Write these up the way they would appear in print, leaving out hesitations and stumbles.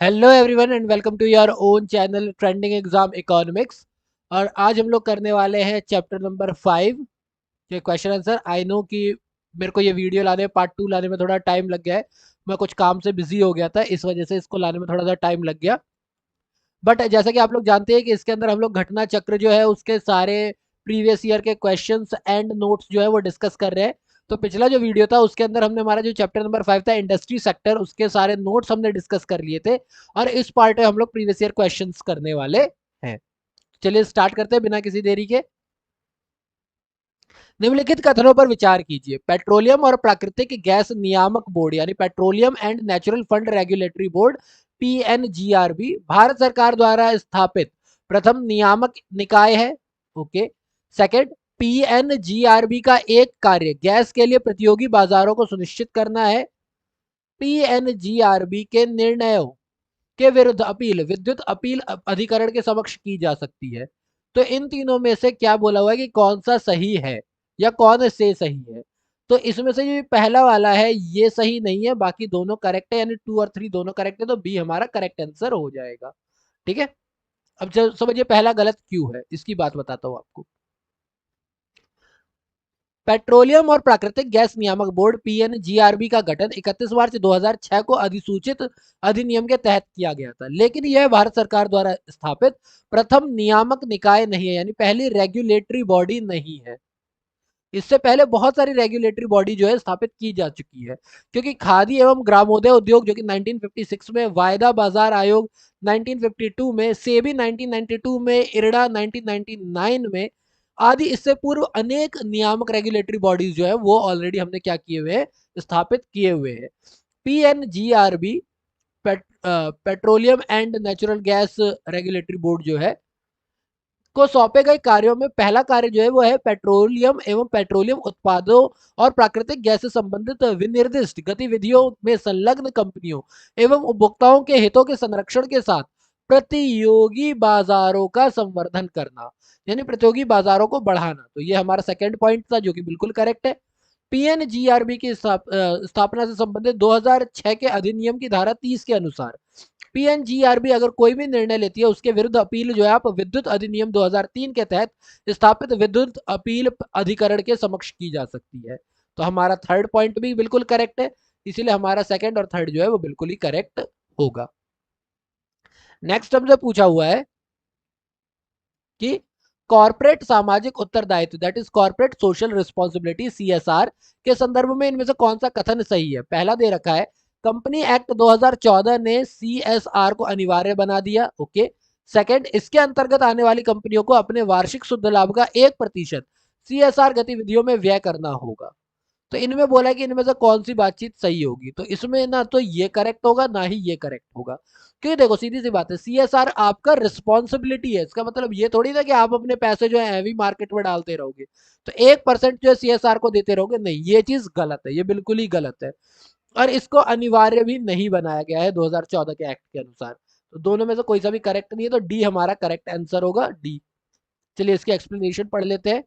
Hello everyone and welcome to your own channel trending exam economics. और आज हम लोग करने वाले हैं चैप्टर नंबर 5 के क्वेश्चन आंसर। आई नो कि मेरे को ये वीडियो लाने पार्ट 2 लाने में थोड़ा टाइम लग गया है। मैं कुछ काम से बिजी हो गया था, इस वजह से इसको लाने में थोड़ा सा टाइम लग गया। बट जैसा कि आप लोग जानते हैं कि इसके अंदर हम लोग घटना चक्र जो है उसके सारे प्रीवियस ईयर के क्वेश्चंस एंड नोट्स जो है वो डिस्कस कर रहे हैं। तो पिछला जो वीडियो था उसके अंदर हमने हमारा जो चैप्टर नंबर 5 था इंडस्ट्री सेक्टर, उसके सारे नोट्स हमने डिस्कस कर लिए थे। और इस पार्ट में हम लोग प्रीवियस ईयर क्वेश्चंस करने वाले हैं। चलिए स्टार्ट करते हैं बिना किसी देरी के। निम्नलिखित कथनों पर विचार कीजिए। पेट्रोलियम और प्राकृतिक गैस नियामक बोर्ड यानी petroleum and natural fund regulatory board PNGRB Bharat सरकार द्वारा स्थापित प्रथम नियामक निकाय है। ओके। सेकंड, पीएनजीआरबी का एक कार्य गैस के लिए प्रतियोगी बाजारों को सुनिश्चित करना है। पीएनजीआरबी के निर्णयों के विरुद्ध अपील विद्युत अपील अधिकरण के समक्ष की जा सकती है। तो इन तीनों में से क्या बोला हुआ है कि कौन सा सही है या कौन से सही है? तो इसमें से जो पहला वाला है ये सही नहीं है, बाकी दोनों करेक्ट है, यानी 2 और 3 दोनों करेक्ट है, तो बी हमारा करेक्ट आंसर हो जाएगा। ठीक है। अब जब समझिए पहला गलत क्यों है, इसकी बात बताता हूं आपको। पेट्रोलियम और प्राकृतिक गैस नियामक बोर्ड पीएनजीआरबी का गठन 31 मार्च 2006 को अधिसूचित अधिनियम के तहत किया गया था, लेकिन यह भारत सरकार द्वारा स्थापित प्रथम नियामक निकाय नहीं है, यानी पहली रेगुलेटरी बॉडी नहीं है। इससे पहले बहुत सारी रेगुलेटरी बॉडी जो है स्थापित की जा चुकी है, क्योंकि खादी एवं ग्रामोदय उद्योग जो कि 1956 में, वायदा बाजार आयोग 1952 में, सेबी 1992 में, इरडा 1999 में आदि इससे पूर्व अनेक नियामक रेगुलेटरी बॉडीज जो है वो ऑलरेडी हमने क्या किए हुए हैं, स्थापित किए हुए हैं। PNGRB petroleum and natural gas regulatory board जो है को सौंपे गए कार्यों में पहला कार्य जो है वो है पेट्रोलियम एवं पेट्रोलियम उत्पादों और प्राकृतिक गैस से संबंधित विनिर्दिष्ट गतिविधियों में संलग्न कंपनियों एवं उपभोक्ताओं के हितों के संरक्षण के साथ प्रतियोगी बाजारों का संवर्धन करना, यानी प्रतियोगी बाजारों को बढ़ाना। तो ये हमारा सेकंड पॉइंट था जो कि बिल्कुल करेक्ट है। पीएनजीआरबी की स्थापना से संबंधित 2006 के अधिनियम की धारा 30 के अनुसार पीएनजीआरबी अगर कोई भी निर्णय लेती है उसके विरुद्ध अपील जो है आप विद्युत अधिनियम 2003 के तहत स्थापित विद्युत अपील अधिकरण के समक्ष की जा सकती है। तो हमारा थर्ड पॉइंट भी बिल्कुल करेक्ट है, इसीलिए हमारा सेकंड और थर्ड जो है वो बिल्कुल ही करेक्ट होगा। नेक्स्ट हमसे पूछा हुआ है कि कॉर्पोरेट सामाजिक उत्तरदायित्व that is corporate social responsibility CSR के संदर्भ में इनमें से कौन सा कथन सही है? पहला दे रखा है कंपनी एक्ट 2014 ने सीएसआर को अनिवार्य बना दिया। ओके। सेकंड, इसके अंतर्गत आने वाली कंपनियों को अपने वार्षिक शुद्ध लाभ का 1% सीएसआर गतिविधियों में व्यय करना होगा। तो इनमें बोला है कि इनमें से कौन सी बातचीत सही होगी, तो इसमें ना तो ये करेक्ट होगा ना ही ये करेक्ट होगा। क्योंकि देखो सीधी सी बात है, सीएसआर आपका रिस्पॉन्सिबिलिटी है, इसका मतलब ये थोड़ी ना कि आप अपने पैसे जो है हैवी मार्केट में डालते रहोगे तो 1% जो है सीएसआर को देते रहोगे, नहीं, ये चीज गलत है, ये बिल्कुल ही गलत है। और इसको अनिवार्य भी नहीं बनाया गया है 2014 के एक्ट के अनुसार। तो दोनों में से कोई सा भी करेक्ट नहीं है, तो डी हमारा करेक्ट आंसर होगा, डी। चलिए इसकी एक्सप्लेनेशन पढ़ लेते हैं।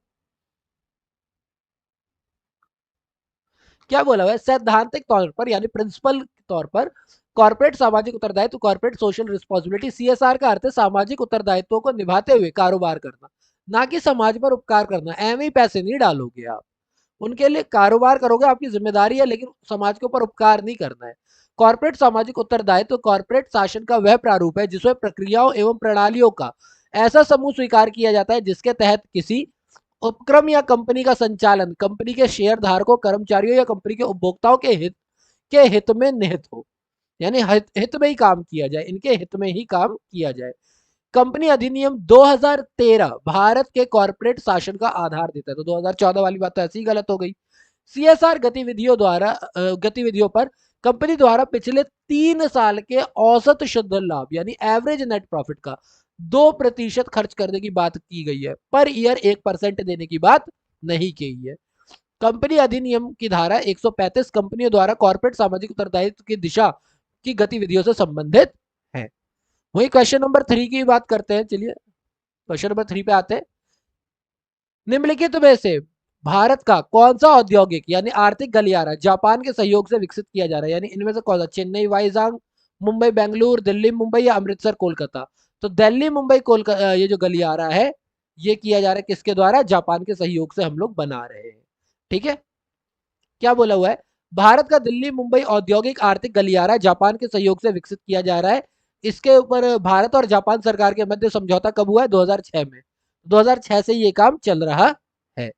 क्या बोला हुआ है? सैद्धांतिक तौर पर यानी प्रिंसिपल तौर पर कॉर्पोरेट सामाजिक उत्तरदायित्व कॉर्पोरेट सोशल रिस्पॉन्सिबिलिटी सीएसआर का अर्थ है सामाजिक उत्तरदायित्वों को निभाते हुए कारोबार करना, ना कि समाज पर उपकार करना। एम ही पैसे नहीं डालोगे आप, उनके लिए कारोबार करोगे, आपकी जिम्मेदारी है, लेकिन समाज के ऊपर उपकार नहीं करना है। कॉर्पोरेट सामाजिक उत्तरदायित्व कॉर्पोरेट शासन का वह प्रारूप है जिसमें प्रक्रियाओं एवं प्रणालियों का ऐसा समूह स्वीकार किया जाता है जिसके तहत किसी उपक्रम या कंपनी का संचालन कंपनी के शेयर धारकों, कर्मचारियों या कंपनी के उपभोक्ताओं के हित में निहित हो, यानी हित में ही काम किया जाए, इनके हित में ही काम किया जाए। कंपनी अधिनियम 2013 भारत के कॉर्पोरेट शासन का आधार देता है, तो 2014 वाली बात तो ऐसी ही गलत हो गई। सीएसआर गतिविधियों पर कंपनी द्वारा पिछले 3 साल के औसत शुद्ध लाभ यानी एवरेज नेट प्रॉफिट का 2% खर्च करने की बात की गई है, पर ईयर 1% देने की बात नहीं की गई है। कंपनी अधिनियम की धारा 135 कंपनियों द्वारा कॉर्पोरेट सामाजिक उत्तरदायित्व की दिशा की गतिविधियों से संबंधित है। वही क्वेश्चन नंबर 3 की बात करते हैं। चलिए क्वेश्चन नंबर 3 पे आते हैं। निम्नलिखित में से भारत का कौन सा औद्योगिक यानी आर्थिक गलियारा जापान के सहयोग से विकसित किया जा रहा है? यानी इनमें से कौन सा? चेन्नई वाइजांग, मुंबई बेंगलुरु, दिल्ली मुंबई या अमृतसर कोलकाता? तो दिल्ली मुंबई कोलकाता, ये जो गलियारा है ये किया जा रहा है किसके द्वारा? जापान के सहयोग से हम लोग बना रहे हैं। ठीक है, क्या बोला हुआ है? भारत का दिल्ली मुंबई औद्योगिक आर्थिक गलियारा जापान के सहयोग से विकसित किया जा रहा है। इसके ऊपर भारत और जापान सरकार के मध्य समझौता कब हुआ है? 2006 में। 2006 से ये काम चल रहा है।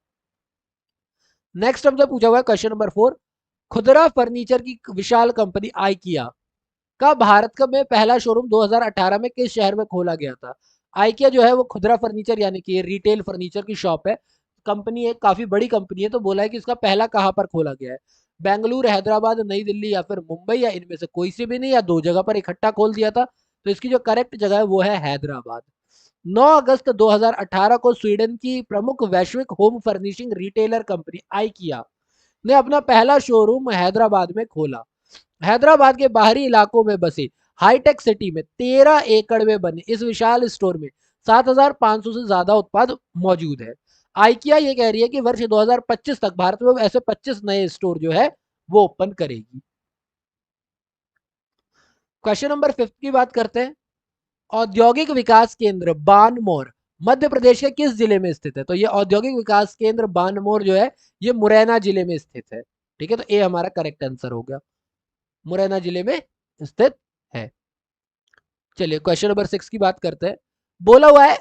नेक्स्ट हमसे पूछा हुआ है क्वेश्चन नंबर 4, खुदरा फर्नीचर की विशाल कंपनी आइकिया का भारत का में पहला शोरूम 2018 में किस शहर में खोला गया था? आइकिया जो है वो खुदरा फर्नीचर यानी कि रिटेल फर्नीचर की शॉप है, कंपनी है, काफी बड़ी कंपनी है। तो बोला है कि इसका पहला कहां पर खोला गया है? बेंगलुरु, हैदराबाद, नई दिल्ली या फिर मुंबई, या इनमें से कोई से भी नहीं, या दो जगह पर इकट्ठा खोल दिया था? तो इसकी जो करेक्ट जगह है वो है हैदराबाद। 9 अगस्त 2018 को स्वीडन की प्रमुख वैश्विक home furnishing retailer company IKEA ने अपना पहला शोरूम हैदराबाद में खोला। हैदराबाद के बाहरी इलाकों में बसे हाईटेक सिटी में 13 एकड़ में बने इस विशाल स्टोर में 7,500 से ज्यादा उत्पाद मौजूद है। आइकिया ये कह रही है कि वर्ष 2025 तक भारत में ऐसे 25 नए स्टोर जो है वो ओपन करेगी। क्वेश्चन नंबर 5 की बात करते हैं। औद्योगिक विकास केंद्र बानमोर मध्य प्रदेश के किस जिले में स्थित है? तो ये औद्योगिक विकास केंद्र बानमोर जो है ये मुरैना जिले में स्थित है। ठीक है, तो ए हमारा करेक्ट आंसर हो गया, मुरैना जिले में स्थित है। चलिए क्वेश्चन नंबर 6 की बात करते हैं। बोला हुआ है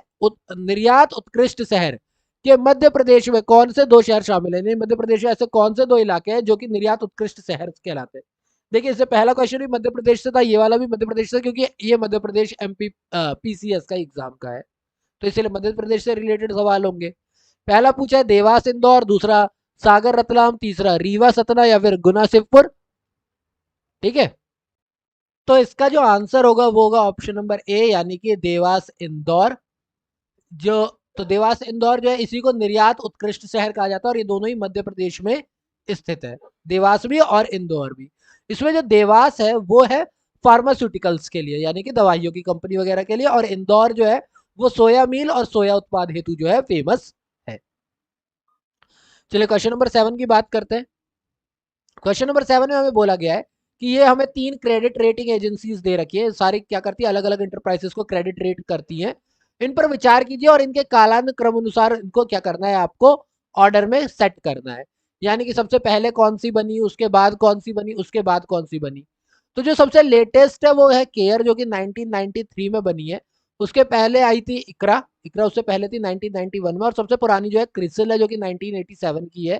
निर्यात उत्कृष्ट शहर के मध्य प्रदेश में कौन से दो शहर शामिल है? मध्य प्रदेश में ऐसे कौन से दो इलाके हैं जो कि निर्यात उत्कृष्ट शहर कहलाते हैं? देखिए इससे पहला क्वेश्चन भी मध्य प्रदेश से था, ये वाला भी मध्य प्रदेश से, क्योंकि ये मध्य प्रदेश एमपी पीसीएस का एग्जाम का है, तो इसलिए मध्य प्रदेश से रिलेटेड सवाल होंगे। पहला पूछा है देवास इंदौर, दूसरा सागर रतलाम, तीसरा रीवा सतना या फिर गुना शिवपुर। ठीक है, तो इसका जो आंसर होगा वो होगा ऑप्शन नंबर ए, यानी कि देवास इंदौर। जो तो देवास इंदौर जो है इसी को निर्यात उत्कृष्ट शहर कहा जाता है, और ये दोनों ही मध्य प्रदेश में स्थित है, देवास भी और इंदौर भी। इसमें जो देवास है वो है फार्मास्यूटिकल्स के लिए, यानी कि दवाइयों की कंपनी वगैरह के लिए, और इंदौर जो है वो सोया मील और सोया उत्पाद हेतु जो है फेमस है। चलिए क्वेश्चन नंबर 7 की बात करते हैं। क्वेश्चन नंबर 7 में हमें बोला गया है कि ये हमें 3 क्रेडिट रेटिंग एजेंसीज दे रखी है, सारी क्या करती है, अलग अलग इंटरप्राइजेस को क्रेडिट रेट करती हैं। इन पर विचार कीजिए और इनके कालानुक्रम अनुसार इनको क्या करना है, आपको ऑर्डर में सेट करना है। यानी कि सबसे पहले कौन सी बनी, उसके बाद कौन सी बनी, उसके बाद कौन सी बनी। तो जो सबसे लेटेस्ट है वो है केयर, जो कि 1993 में बनी है। उसके पहले आई थी इकरा, इकरा उससे पहले थी 1991 में, और सबसे पुरानी जो है क्रिसिल है जो कि 1987 की है।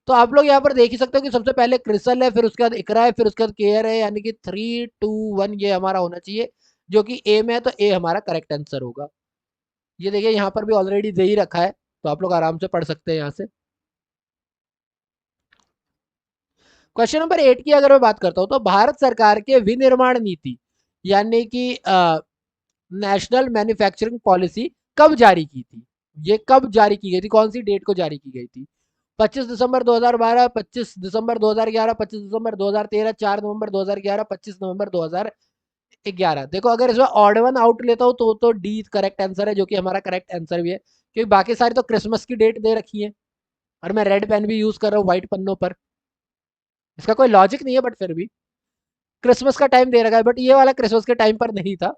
तो आप लोग यहाँ पर देख ही सकते हो कि सबसे पहले क्रिसल है, फिर उसके बाद इकरा है, फिर उसके बाद केयर है, यानी कि 3, 2, 1 ये हमारा होना चाहिए, जो कि ए में है, तो ए हमारा करेक्ट आंसर होगा। ये देखिए यहाँ पर भी ऑलरेडी दे ही रखा है, तो आप लोग आराम से पढ़ सकते हैं यहाँ से। क्वेश्चन नंबर 8 की अगर मैं बात करता हूँ, तो भारत सरकार के विनिर्माण नीति यानी कि नेशनल मैन्युफैक्चरिंग पॉलिसी कब जारी की थी? ये कब जारी की गई थी, कौन सी डेट को जारी की गई थी? 25 दिसंबर 2012, 25 दिसंबर 2011, 25 दिसंबर 2013, 4 नवंबर 2011, 25 नवंबर 2011। देखो अगर इसमें ऑड वन आउट लेता हूँ तो डी करेक्ट आंसर है, जो कि हमारा करेक्ट आंसर भी है, क्योंकि बाकी सारी तो क्रिसमस की डेट दे रखी है, और मैं रेड पेन भी यूज कर रहा हूँ व्हाइट पन्नों पर। इसका कोई लॉजिक नहीं है, बट फिर भी क्रिसमस का टाइम दे रखा है, बट ये वाला क्रिसमस के टाइम पर नहीं था।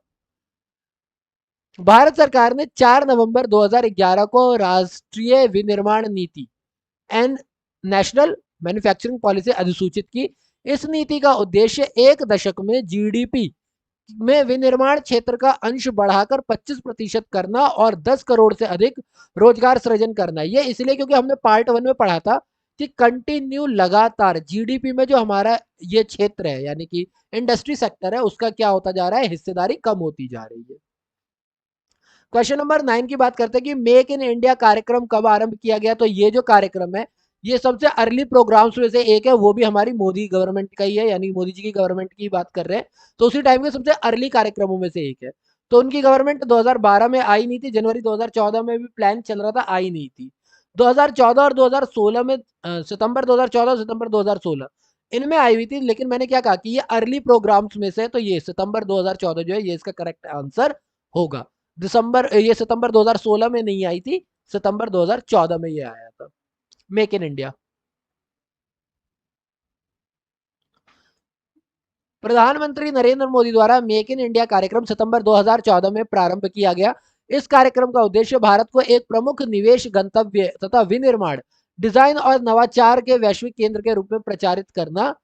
भारत सरकार ने 4 नवंबर 2011 को राष्ट्रीय विनिर्माण नीति एंड नेशनल मैन्युफैक्चरिंग पॉलिसी अधिसूचित की। इस नीति का उद्देश्य एक दशक में जीडीपी में विनिर्माण क्षेत्र का अंश बढ़ाकर 25% करना और 10 करोड़ से अधिक रोजगार सृजन करना। ये इसलिए क्योंकि हमने पार्ट 1 में पढ़ा था कि कंटिन्यू लगातार जीडीपी में जो हमारा ये क्षेत्र है यानी कि इंडस्ट्री सेक्टर है उसका क्या होता जा रहा है, हिस्सेदारी कम होती जा रही है। क्वेश्चन नंबर 9 की बात करते हैं कि मेक इन इंडिया कार्यक्रम कब आरंभ किया गया? तो ये जो कार्यक्रम है ये सबसे अर्ली प्रोग्राम्स में से एक है, वो भी हमारी मोदी गवर्नमेंट का ही है, यानी मोदी जी की गवर्नमेंट की बात कर रहे हैं, तो उसी टाइम के सबसे अर्ली कार्यक्रमों में से एक है। तो उनकी गवर्नमेंट 2012 में आई नहीं थी, जनवरी 2014 में भी प्लान चल रहा था, आई नहीं थी। 2014 और 2016 में सितंबर 2014 सितंबर 2016 इनमें आई हुई थी, लेकिन मैंने क्या कहा कि ये अर्ली प्रोग्राम्स में से, तो ये सितंबर 2014 जो है ये इसका करेक्ट आंसर होगा। दिसंबर ये सितंबर 2016 में नहीं आई थी, सितंबर 2014 में ये आया था, मेक इन इंडिया। प्रधानमंत्री नरेंद्र मोदी द्वारा मेक इन इंडिया कार्यक्रम सितंबर 2014 में प्रारंभ किया गया। इस कार्यक्रम का उद्देश्य भारत को एक प्रमुख निवेश गंतव्य तथा विनिर्माण, डिजाइन और नवाचार के वैश्विक केंद्र के रूप में प्रचारित करना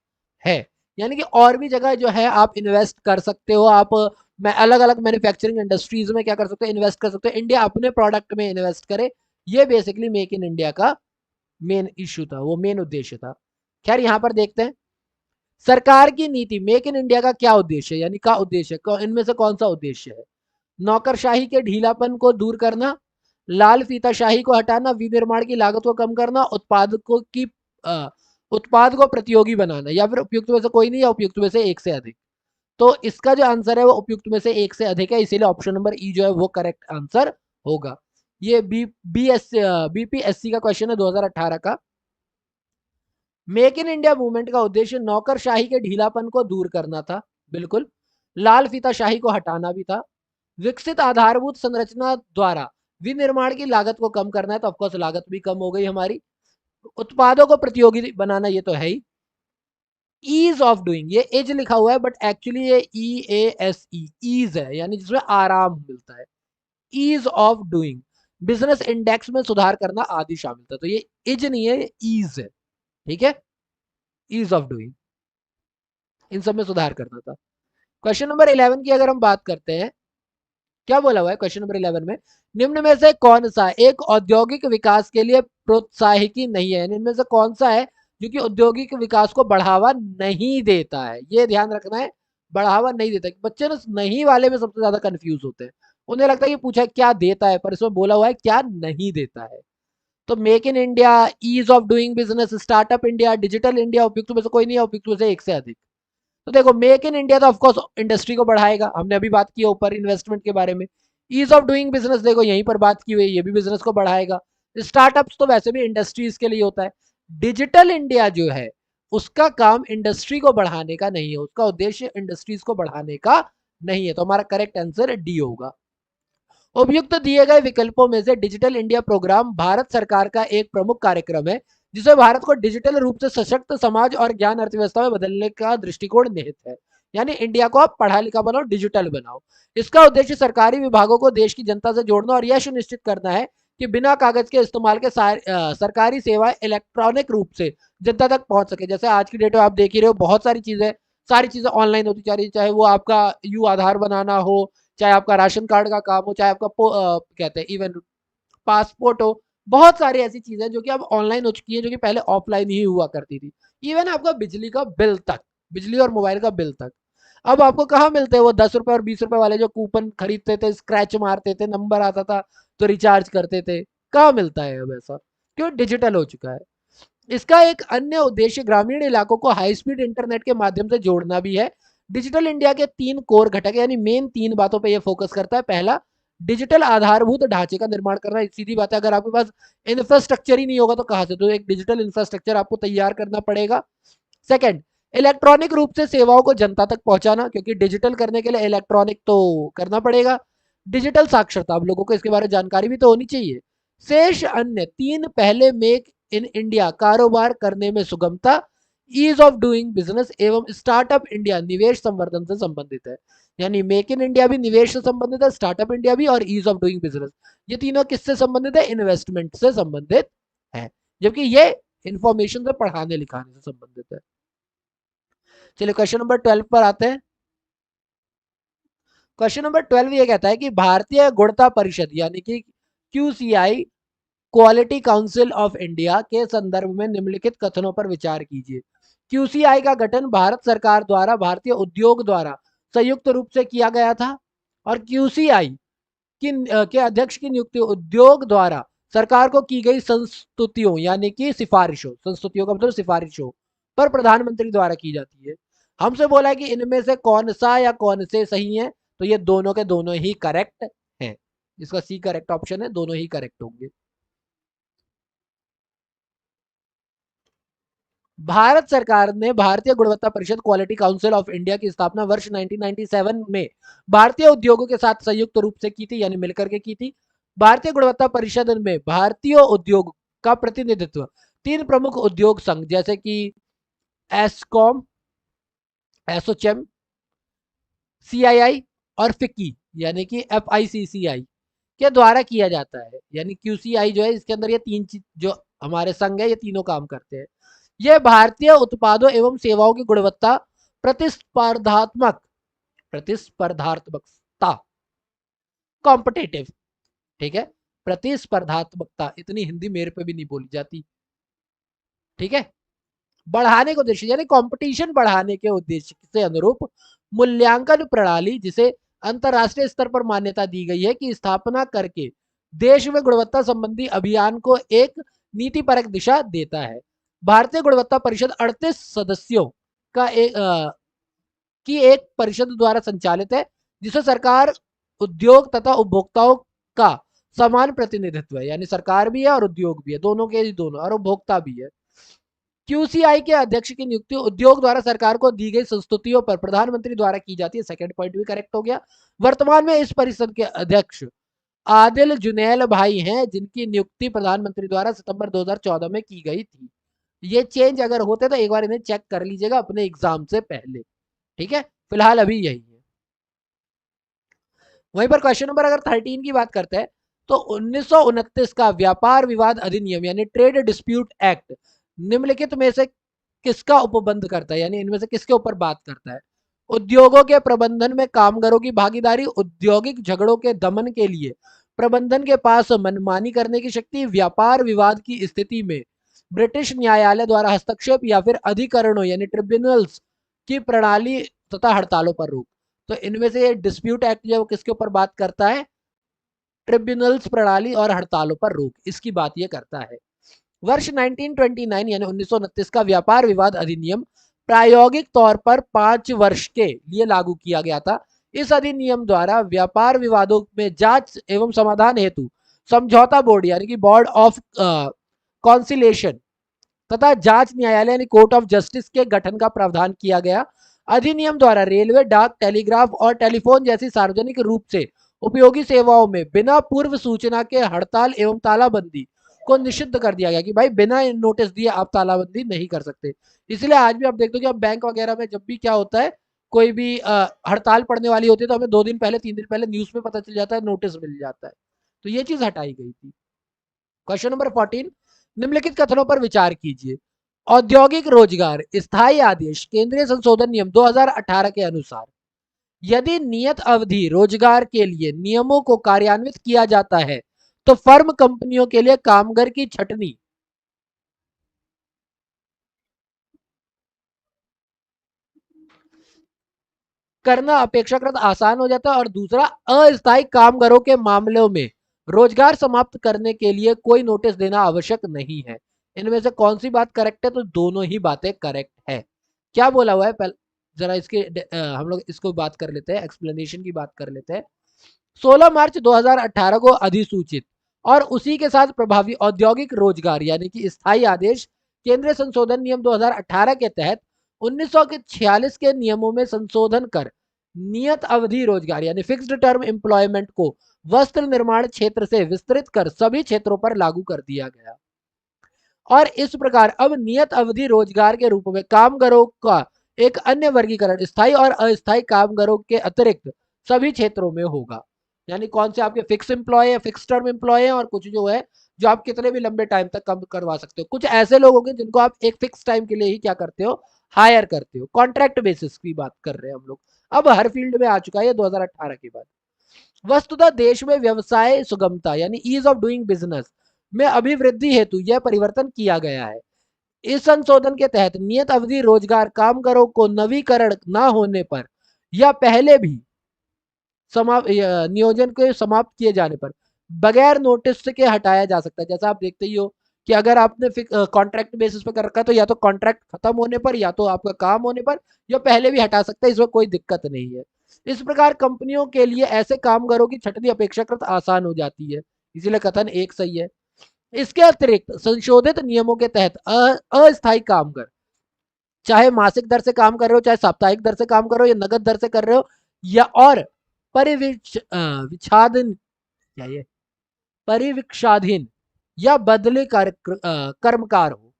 है। यानी कि और भी जगह जो है आप इन्वेस्ट कर सकते हो, आप मैं अलग अलग मैन्युफैक्चरिंग इंडस्ट्रीज में क्या कर सकते हो, इन्वेस्ट कर सकते हो। इंडिया अपने प्रोडक्ट में इन्वेस्ट करे, ये बेसिकली मेक इन इंडिया का मेन इश्यू था, वो मेन उद्देश्य था। खैर यहाँ पर देखते हैं सरकार की नीति मेक इन इंडिया का क्या उद्देश्य है, यानी का उद्देश्य इनमें से कौन सा उद्देश्य है। नौकरशाही के ढीलापन को दूर करना, लाल फीताशाही को हटाना, विनिर्माण की लागत को कम करना, उत्पाद को प्रतियोगी बनाना, या फिर उपयुक्त में से कोई नहीं या उपयुक्त में से एक से अधिक। तो इसका जो आंसर है वो उपयुक्त में से एक से अधिक है, इसीलिए ऑप्शन नंबर ई जो है वो करेक्ट आंसर होगा। ये बीपीएससी का क्वेश्चन है 2018 का। मेक इन इंडिया मूवमेंट का उद्देश्य नौकरशाही के ढीलापन को दूर करना था, बिल्कुल। लाल फीताशाही को हटाना भी था। विकसित आधारभूत संरचना द्वारा विनिर्माण की लागत को कम करना है, तो ऑफकोर्स लागत भी कम हो गई हमारी। उत्पादों को प्रतियोगी बनाना, ये तो है ही। ईज ऑफ डूइंग, ये एज लिखा हुआ है बट एक्चुअली ये EASE ईज है, यानी जिसमें आराम मिलता है। Ease of doing, business index में सुधार करना आदि शामिल था। तो ये इज नहीं है, ये ईज है, ठीक है। ईज ऑफ डूइंग, इन सब में सुधार करना था। क्वेश्चन नंबर 11 की अगर हम बात करते हैं, क्या बोला हुआ है क्वेश्चन नंबर 11 में, निम्न में से कौन सा एक औद्योगिक विकास के लिए प्रोत्साहिकी नहीं है। इनमें से कौन सा है जो कि औद्योगिक विकास को बढ़ावा नहीं देता है, ये ध्यान रखना है, बढ़ावा नहीं देता। बच्चे ना नहीं वाले में सबसे ज्यादा कंफ्यूज होते हैं, उन्हें लगता है कि पूछा क्या देता है, पर इसमें बोला हुआ है क्या नहीं देता है। तो make in India, ease of doing business, startup India, digital India, उपयुक्त में से कोई नहीं है, उपयुक्त में से एक से अधिक। तो देखो मेक इन इंडिया तो ऑफकोर्स इंडस्ट्री को बढ़ाएगा, हमने अभी बात की ऊपर इन्वेस्टमेंट के बारे में। ईज ऑफ डूइंग बिजनेस देखो यहीं पर बात की हुई, ये भी बिजनेस को बढ़ाएगा। स्टार्टअप्स तो वैसे भी इंडस्ट्रीज के लिए होता है। डिजिटल इंडिया जो है उसका काम इंडस्ट्री को बढ़ाने का नहीं है, उसका उद्देश्य इंडस्ट्रीज को बढ़ाने का नहीं है। तो हमारा करेक्ट आंसर डी होगा। उपयुक्त दिए गए विकल्पों में से डिजिटल इंडिया प्रोग्राम भारत सरकार का एक प्रमुख कार्यक्रम है जिसे भारत को डिजिटल रूप से सशक्त समाज और ज्ञान अर्थव्यवस्था में बदलने का दृष्टिकोण निहित है। यानी इंडिया को आप पढ़ा लिखा बनाओ, डिजिटल बनाओ। इसका उद्देश्य सरकारी विभागों को देश की जनता से जोड़ना और यह सुनिश्चित करना है कि बिना कागज के इस्तेमाल के सरकारी सेवाएं इलेक्ट्रॉनिक रूप से जनता तक पहुंच सके। जैसे आज की डेट में आप देख ही रहे हो, बहुत सारी चीजें ऑनलाइन होती जा रही है, चाहे वो आपका यू आधार बनाना हो, चाहे आपका राशन कार्ड का काम हो, चाहे आपका कहते हैं इवन पासपोर्ट हो। बहुत सारी ऐसी चीजें जो कि अब ऑनलाइन हो चुकी है, जो कि पहले ऑफलाइन ही हुआ करती थी। इवन आपका बिजली का बिल तक, बिजली और मोबाइल का बिल तक अब आपको कहाँ मिलते हैं, वो 10 रुपए और 20 रुपए वाले जो कूपन खरीदते थे, स्क्रैच मारते थे, नंबर आता था तो रिचार्ज करते थे, कहाँ मिलता है अब ऐसा, क्यों, डिजिटल हो चुका है। इसका एक अन्य उद्देश्य ग्रामीण इलाकों को हाई स्पीड इंटरनेट के माध्यम से जोड़ना भी है। डिजिटल इंडिया के 3 कोर घटक यानी मेन 3 बातों पे ये फोकस करता है। पहला, डिजिटल आधारभूत ढांचे का निर्माण करना। सीधी बात है, अगर आपके पास इंफ्रास्ट्रक्चर ही नहीं होगा तो कहां से, तो एक डिजिटल इंफ्रास्ट्रक्चर आपको तैयार करना पड़ेगा। सेकंड, इलेक्ट्रॉनिक रूप से सेवाओं को जनता तक पहुंचाना, क्योंकि डिजिटल करने के लिए इलेक्ट्रॉनिक तो करना पड़ेगा। डिजिटल साक्षरता, आप लोगों को इसके बारे में जानकारी भी तो होनी चाहिए। शेष अन्य 3 पहले मेक इन इंडिया कारोबार करने में सुगमता, ईज ऑफ डूइंग बिजनेस एवं स्टार्टअप इंडिया निवेश संवर्धन से संबंधित है। यानी मेक इन इंडिया भी निवेश से संबंधित है, स्टार्टअप इंडिया भी, और ईज ऑफ डूइंग बिजनेस, ये तीनों किससे संबंधित है, इन्वेस्टमेंट से संबंधित है, जबकि ये इंफॉर्मेशन से पढ़ाने लिखाने से संबंधित है। चलिए क्वेश्चन नंबर 12 पर आते हैं। क्वेश्चन नंबर 12 ये कहता है कि भारतीय गुणवत्ता परिषद यानी कि QCI, quality council of India के संदर्भ में निम्नलिखित कथनों पर विचार कीजिए। QCI का गठन भारत सरकार द्वारा भारतीय उद्योग द्वारा संयुक्त रूप से किया गया था, और QCI के अध्यक्ष की नियुक्ति उद्योग द्वारा सरकार को की गई संस्तुतियों यानी कि सिफारिशों, संस्तुतियों का मतलब सिफारिशों पर प्रधानमंत्री द्वारा की जाती है। हमसे बोला है कि इनमें से कौन सा या कौन से सही है, तो ये दोनों के दोनों ही करेक्ट हैं। इसका सी करेक्ट ऑप्शन है, दोनों ही करेक्ट होंगे। भारत सरकार ने भारतीय गुणवत्ता परिषद क्वालिटी काउंसिल ऑफ इंडिया की स्थापना वर्ष 1997 में भारतीय उद्योगों के साथ संयुक्त रूप से की थी, यानी मिलकर के की थी। भारतीय गुणवत्ता परिषद में भारतीय उद्योग का प्रतिनिधित्व 3 प्रमुख उद्योग संघ जैसे कि एस्कॉम, एसोचेम, सीआईआई और फिक्की यानी कि एफआईसीसीआई के द्वारा किया जाता है। यानी क्यूसीआई जो है इसके अंदर ये तीन चीज जो हमारे संघ है ये तीनों काम करते हैं। ये भारतीय उत्पादों एवं सेवाओं की गुणवत्ता प्रतिस्पर्धात्मक प्रतिस्पर्धात्मकता कॉम्पिटेटिव, ठीक है, प्रतिस्पर्धात्मकता इतनी हिंदी मेरे पे भी नहीं बोली जाती, ठीक है, बढ़ाने के उद्देश्य यानी कंपटीशन बढ़ाने के उद्देश्य से अनुरूप मूल्यांकन प्रणाली जिसे अंतरराष्ट्रीय स्तर पर मान्यता दी गई है की स्थापना करके देश में गुणवत्ता संबंधी अभियान को एक नीतिपरक दिशा देता है। भारतीय गुणवत्ता परिषद 38 सदस्यों का की एक परिषद द्वारा संचालित है जिसे सरकार, उद्योग तथा उपभोक्ताओं का समान प्रतिनिधित्व है। यानी सरकार भी है और उद्योग भी है, दोनों के ही दोनों, और उपभोक्ता भी है। क्यूसीआई के अध्यक्ष की नियुक्ति उद्योग द्वारा सरकार को दी गई संस्तुतियों पर प्रधानमंत्री द्वारा की जाती है। सेकंड पॉइंट भी करेक्ट हो गया। वर्तमान में इस परिषद के अध्यक्ष आदिल जुनैल भाई हैं जिनकी नियुक्ति प्रधानमंत्री द्वारा सितंबर 2014 में की गई थी। ये चेंज अगर होते तो एक बार इन्हें चेक कर लीजिएगा अपने एग्जाम से पहले, ठीक है, फिलहाल अभी यही है। वहीं पर क्वेश्चन नंबर अगर 13 की बात करते हैं तो 1929 का व्यापार विवाद अधिनियम यानी ट्रेड डिस्प्यूट एक्ट निम्नलिखित में से किसका उपबंध करता है, यानी इनमें से किसके ऊपर बात करता है। उद्योगों के प्रबंधन में कामगारों की भागीदारी, औद्योगिक झगड़ों के दमन के लिए प्रबंधन के पास मनमानी करने की शक्ति, व्यापार विवाद की स्थिति में ब्रिटिश न्यायालय द्वारा हस्तक्षेप या फिर अधिकरणों यानी ट्रिब्यूनल्स की प्रणाली तथा हड़तालों पर रोक। तो इनमें से ये डिस्प्यूट एक्ट जो है वो किसके ऊपर बात करता है, ट्रिब्यूनल्स प्रणाली और हड़तालों पर रोक, इसकी बात ये करता है। वर्ष 1929 यानी 1929 का व्यापार विवाद अधिनियम प्रायोगिक तौर पर 5 वर्ष के लिए लागू किया गया था। इस अधिनियम द्वारा व्यापार विवादों में जांच एवं समाधान हेतु समझौता बोर्ड यानी कि बोर्ड ऑफ कॉन्सिलेशन तथा जांच न्यायालय यानी कोर्ट ऑफ जस्टिस के गठन का प्रावधान किया गया। अधिनियम द्वारा रेलवे, डाक, टेलीग्राफ और टेलीफोन जैसी सार्वजनिक रूप से उपयोगी सेवाओं में बिना पूर्व सूचना के हड़ताल एवं तालाबंदी को निषिद्ध कर दिया गया कि भाई बिना नोटिस दिए आप तालाबंदी नहीं कर सकते। इसलिए आज भी आप देखते हो कि अब बैंक वगैरह में जब भी क्या होता है, कोई भी हड़ताल पड़ने वाली होती है तो हमें 2 दिन पहले 3 दिन पहले न्यूज में पता चल जाता है, नोटिस मिल जाता है। तो ये चीज हटाई गई थी। क्वेश्चन नंबर 14, निम्नलिखित कथनों पर विचार कीजिए। औद्योगिक रोजगार स्थायी आदेश केंद्रीय संशोधन नियम 2018 के अनुसार यदि नियत अवधि रोजगार के लिए नियमों को कार्यान्वित किया जाता है तो फर्म कंपनियों के लिए कामगार की छटनी करना अपेक्षाकृत आसान हो जाता है। और दूसरा, अस्थायी कामगारों के मामलों में रोजगार समाप्त करने के लिए कोई नोटिस देना आवश्यक नहीं है। इनमें से कौन सी बात करेक्ट है, तो दोनों ही बातें करेक्ट है। क्या बोला हुआ है पहले जरा इसके हम लोग इसको बात कर लेते हैं, एक्सप्लेनेशन की बात कर लेते हैं। 16 मार्च 2018 को अधिसूचित और उसी के साथ प्रभावी औद्योगिक रोजगार यानी कि स्थायी आदेश केंद्रीय संशोधन नियम 2018 के तहत 1946 के नियमों में संशोधन कर नियत अवधि रोजगार यानी फिक्स्ड टर्म एम्प्लॉयमेंट को वस्त्र निर्माण क्षेत्र से विस्तृत कर सभी क्षेत्रों पर लागू कर दिया गया। और इस प्रकार अब नियत अवधि रोजगार के रूप में कामगारों का एक अन्य वर्गीकरण स्थायी और अस्थायी कामगारों के अतिरिक्त सभी क्षेत्रों में होगा। यानी कौन से आपके फिक्स एम्प्लॉय है, फिक्स टर्म एम्प्लॉय है, और कुछ जो है जो आप कितने भी लंबे टाइम तक कम करवा सकते हो। कुछ ऐसे लोग होंगे जिनको आप एक फिक्स टाइम के लिए ही क्या करते हो, हायर करते हो। कॉन्ट्रैक्ट बेसिस की बात कर रहे हैं हम लोग। अब हर फील्ड में आ चुका है 2018 के बाद। वस्तुतः देश में व्यवसाय सुगमता यानी ईज ऑफ डूइंग बिजनेस में अभिवृद्धि हेतु यह परिवर्तन किया गया है। इस संशोधन के तहत नियत अवधि रोजगार कामगारों को नवीकरण न होने पर या पहले भी नियोजन के समाप्त किए जाने पर बगैर नोटिस के हटाया जा सकता है। जैसा आप देखते ही हो कि अगर आपने कॉन्ट्रैक्ट बेसिस पे कर रखा है तो या तो कॉन्ट्रैक्ट खत्म होने पर या तो आपका काम होने पर या पहले भी हटा सकता है, इसमें कोई दिक्कत नहीं है। इस प्रकार कंपनियों के लिए ऐसे कामगारों की छटनी अपेक्षाकृत आसान हो जाती है, इसीलिए कथन एक सही है। इसके अतिरिक्त संशोधित नियमों के तहत अस्थायी कामगार चाहे मासिक दर से काम कर रहे हो, चाहे साप्ताहिक दर से काम कर रहे हो, या नगद दर से कर रहे हो, या और परिविक्षाधीन क्या ये परिविक्षाधीन या बदले कर्मकार हो,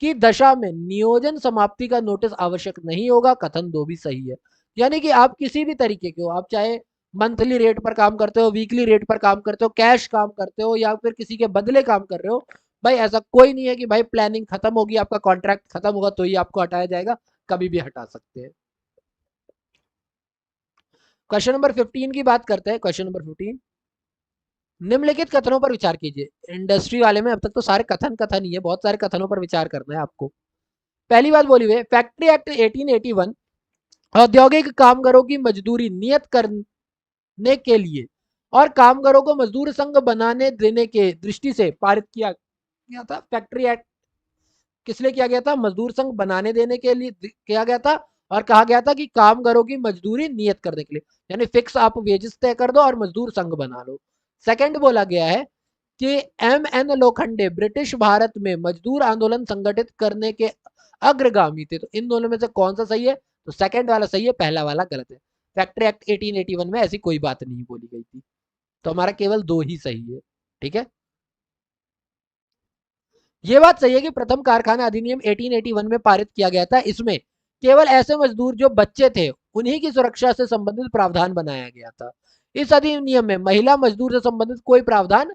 की दशा में नियोजन समाप्ति का नोटिस आवश्यक नहीं होगा। कथन 2 भी सही है। यानी कि आप किसी भी तरीके के हो, आप चाहे मंथली रेट पर काम करते हो, वीकली रेट पर काम करते हो, कैश काम करते हो या फिर किसी के बदले काम कर रहे हो, भाई ऐसा कोई नहीं है कि भाई प्लानिंग खत्म होगी, आपका कॉन्ट्रैक्ट खत्म होगा तो ही आपको हटाया जाएगा, कभी भी हटा सकते हैं। क्वेश्चन नंबर 15 की बात करते हैं। क्वेश्चन नंबर 15, निम्नलिखित कथनों पर विचार कीजिए। इंडस्ट्री वाले में अब तक तो सारे कथन कथन ही है, बहुत सारे कथनों पर विचार करना है आपको। पहली बात बोली हुई, फैक्ट्री एक्ट 1881 औद्योगिक कामगारों की मजदूरी नियत करने के लिए और कामगारों को मजदूर संघ बनाने देने के दृष्टि से पारित किया गया था। फैक्ट्री एक्ट किस लिए किया गया था? मजदूर संघ बनाने देने के लिए किया गया था और कहा गया था कि कामगारों की मजदूरी नियत करने के लिए, यानी फिक्स आप वेजेस तय कर दो और मजदूर संघ बना लो। सेकंड बोला गया है कि एम.एन. लोखंडे ब्रिटिश भारत में मजदूर आंदोलन संगठित करने के अग्रगामी थे। तो इन दोनों में से कौन सा सही है? तो सेकंड वाला सही है, पहला वाला गलत है। फैक्ट्री एक्ट 1881 में ऐसी कोई बात नहीं बोली गई थी, तो हमारा केवल 2 ही सही है। ठीक है, ये बात सही है कि प्रथम कारखाना अधिनियम 1881 में पारित किया गया था। इसमें केवल ऐसे मजदूर जो बच्चे थे उन्हीं की सुरक्षा से संबंधित प्रावधान बनाया गया था। इस अधिनियम में महिला मजदूर से संबंधित कोई प्रावधान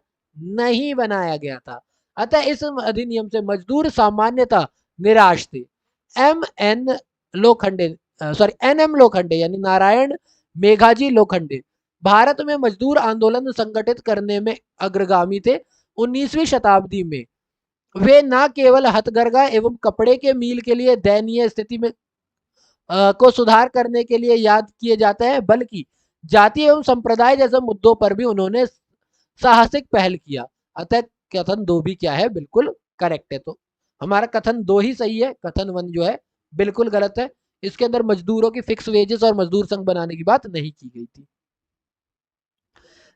नहीं बनाया गया था। अतः इस अधिनियम से मजदूर सामान्यतः निराश थे। M N Lokhande sorry N M. Lokhande यानी नारायण मेघाजी लोखंडे भारत में मजदूर आंदोलन संगठित करने में अग्रगामी थे। 19वीं शताब्दी में वे न केवल हथकरघा एवं कपड़े के मील के लिए दयनीय स्थिति में को सुधार करने के लिए याद किए जाते हैं, बल्कि जाति एवं संप्रदाय जैसे मुद्दों पर भी उन्होंने साहसिक पहल किया। अतः कथन 2 भी क्या है? बिल्कुल करेक्ट है। तो हमारा कथन 2 ही सही है, कथन 1 जो है बिल्कुल गलत है। इसके अंदर मजदूरों की फिक्स वेजेस और मजदूर संघ बनाने की बात नहीं की गई थी।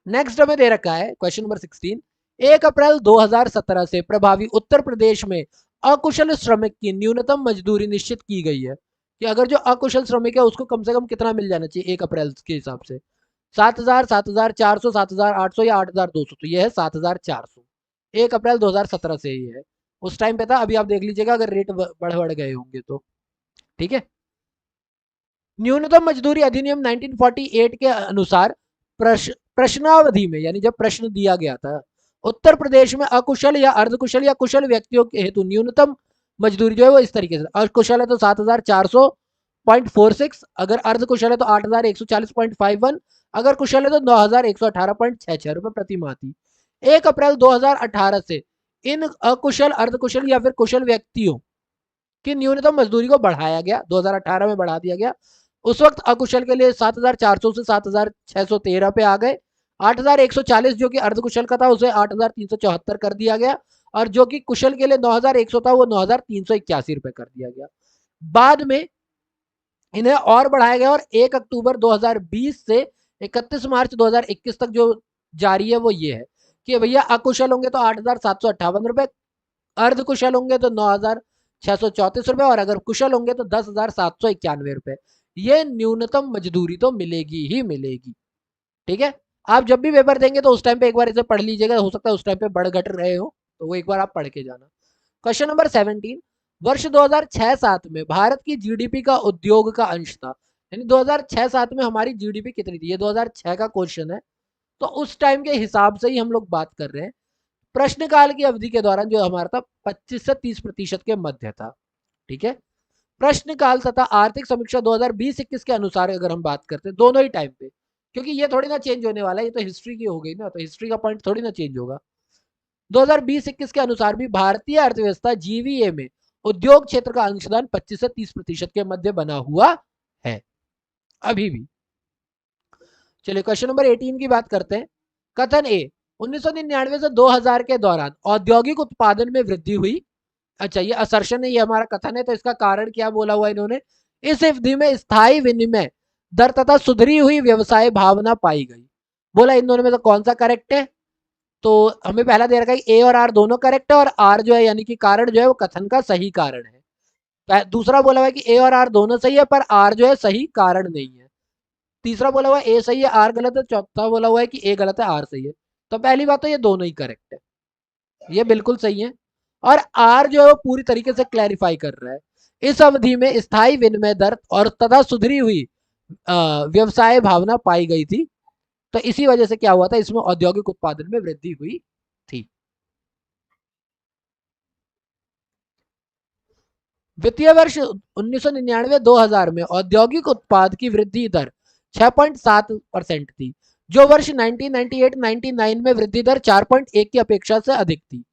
नेक्स्ट हमें दे रखा है क्वेश्चन नंबर 16, 1 अप्रैल 2017 से प्रभावी उत्तर प्रदेश में अकुशल श्रमिक की न्यूनतम मजदूरी निश्चित की गई है कि अगर जो अकुशल श्रमिक है उसको कम से कम कितना मिल जाना चाहिए 1 अप्रैल के हिसाब से? 7,000, 7,400, 7,800 या 8,200? तो ये है 7,400। 1 अप्रैल 2017 से ही है, उस टाइम पे था। अभी आप देख लीजिएगा अगर रेट बढ़ बढ़ गए होंगे तो। ठीक है, न्यूनतम मजदूरी अधिनियम 1948 के अनुसार प्रश्नावधि में, यानी जब प्रश्न दिया गया था, उत्तर प्रदेश में अकुशल या अर्धकुशल या कुशल व्यक्तियों के हेतु न्यूनतम मजदूरी जो है वो इस तरीके से, अकुशल है तो 7,400.46, अगर अर्धकुशल है तो 8,140.51, अगर कुशल है तो 9,118.66 रुपए प्रति माह थी। 1 अप्रैल 2018 से इन अकुशल, अर्धकुशल या फिर कुशल व्यक्तियों की न्यूनतम मजदूरी को बढ़ाया गया, 2018 में बढ़ा दिया गया। उस वक्त अकुशल के लिए 7,400 से 7,613 पे आ गए। 8,140 जो कि अर्धकुशल का था उसे 8,374 कर दिया गया और जो कि कुशल के लिए 9,100 था वो 9,381 रुपए कर दिया गया। बाद में इन्हें और बढ़ाया गया और 1 अक्टूबर 2020 से 31 मार्च 2021 तक जो जारी है वो ये है कि भैया अकुशल होंगे तो 8,758 रुपए, अर्धकुशल होंगे तो 9,634 रुपए और अगर कुशल होंगे तो 10,791 रुपए। ये न्यूनतम मजदूरी तो मिलेगी ही मिलेगी। ठीक है, आप जब भी पेपर देंगे तो उस टाइम पे एक बार इसे पढ़ लीजिएगा, हो सकता है उस टाइम पे बढ़ घट रहे हो तो वो एक बार आप पढ़ के जाना। क्वेश्चन नंबर 17, वर्ष 2006-7 में भारत की जीडीपी का उद्योग का अंश था, यानी 2006-7 में हमारी जीडीपी कितनी थी, ये 2006 का क्वेश्चन है, तो उस टाइम के हिसाब से ही हम लोग बात कर रहे हैं। प्रश्नकाल की अवधि के दौरान जो हमारा था 25 से 30% के मध्य था। ठीक है, प्रश्नकाल तथा आर्थिक समीक्षा 2020-21 के अनुसार अगर हम बात करते हैं दोनों ही टाइम पे, क्योंकि ये थोड़ी ना चेंज होने वाला है, ये तो हिस्ट्री की हो गई ना, तो हिस्ट्री का पॉइंट थोड़ी ना चेंज होगा। 2020-21 के अनुसार भी भारतीय अर्थव्यवस्था जीवीए में उद्योग क्षेत्र का अंशदान 25 से 30% के मध्य बना हुआ है अभी भी। चलिए क्वेश्चन नंबर 18 की बात करते हैं। कथन ए, 1999 से 2000 के दौरान औद्योगिक उत्पादन में वृद्धि हुई। अच्छा, ये असर्शन है, ये हमारा कथन है, तो इसका कारण क्या बोला हुआ इन्होंने? इस अवधि में स्थायी विनिमय दर तथा सुधरी हुई व्यवसाय भावना पाई गई। बोला इन दोनों में से कौन सा करेक्ट है? तो हमें पहला दे रखा है ए और आर दोनों करेक्ट है और आर जो है यानी कि कारण जो है वो कथन का सही कारण है। दूसरा बोला हुआ है कि ए और आर दोनों सही है पर आर जो है सही कारण नहीं है। तीसरा बोला हुआ है ए सही है आर गलत है, चौथा बोला हुआ है कि ए गलत है आर सही है। तो पहली बात तो ये दोनों ही करेक्ट है, ये बिल्कुल सही है। और आर जो है वो पूरी तरीके से क्लैरिफाई कर रहा है। इस अवधि में स्थायी विनिमय दर और तथा सुधरी हुई व्यवसाय भावना पाई गई थी। तो इसी वजह से क्या हुआ था, इसमें औद्योगिक उत्पादन में वृद्धि हुई थी। वित्तीय वर्ष 1999-2000 में औद्योगिक उत्पाद की वृद्धि दर 6.7% थी, जो वर्ष 1998-99 में वृद्धि दर 4.1 की अपेक्षा से अधिक थी।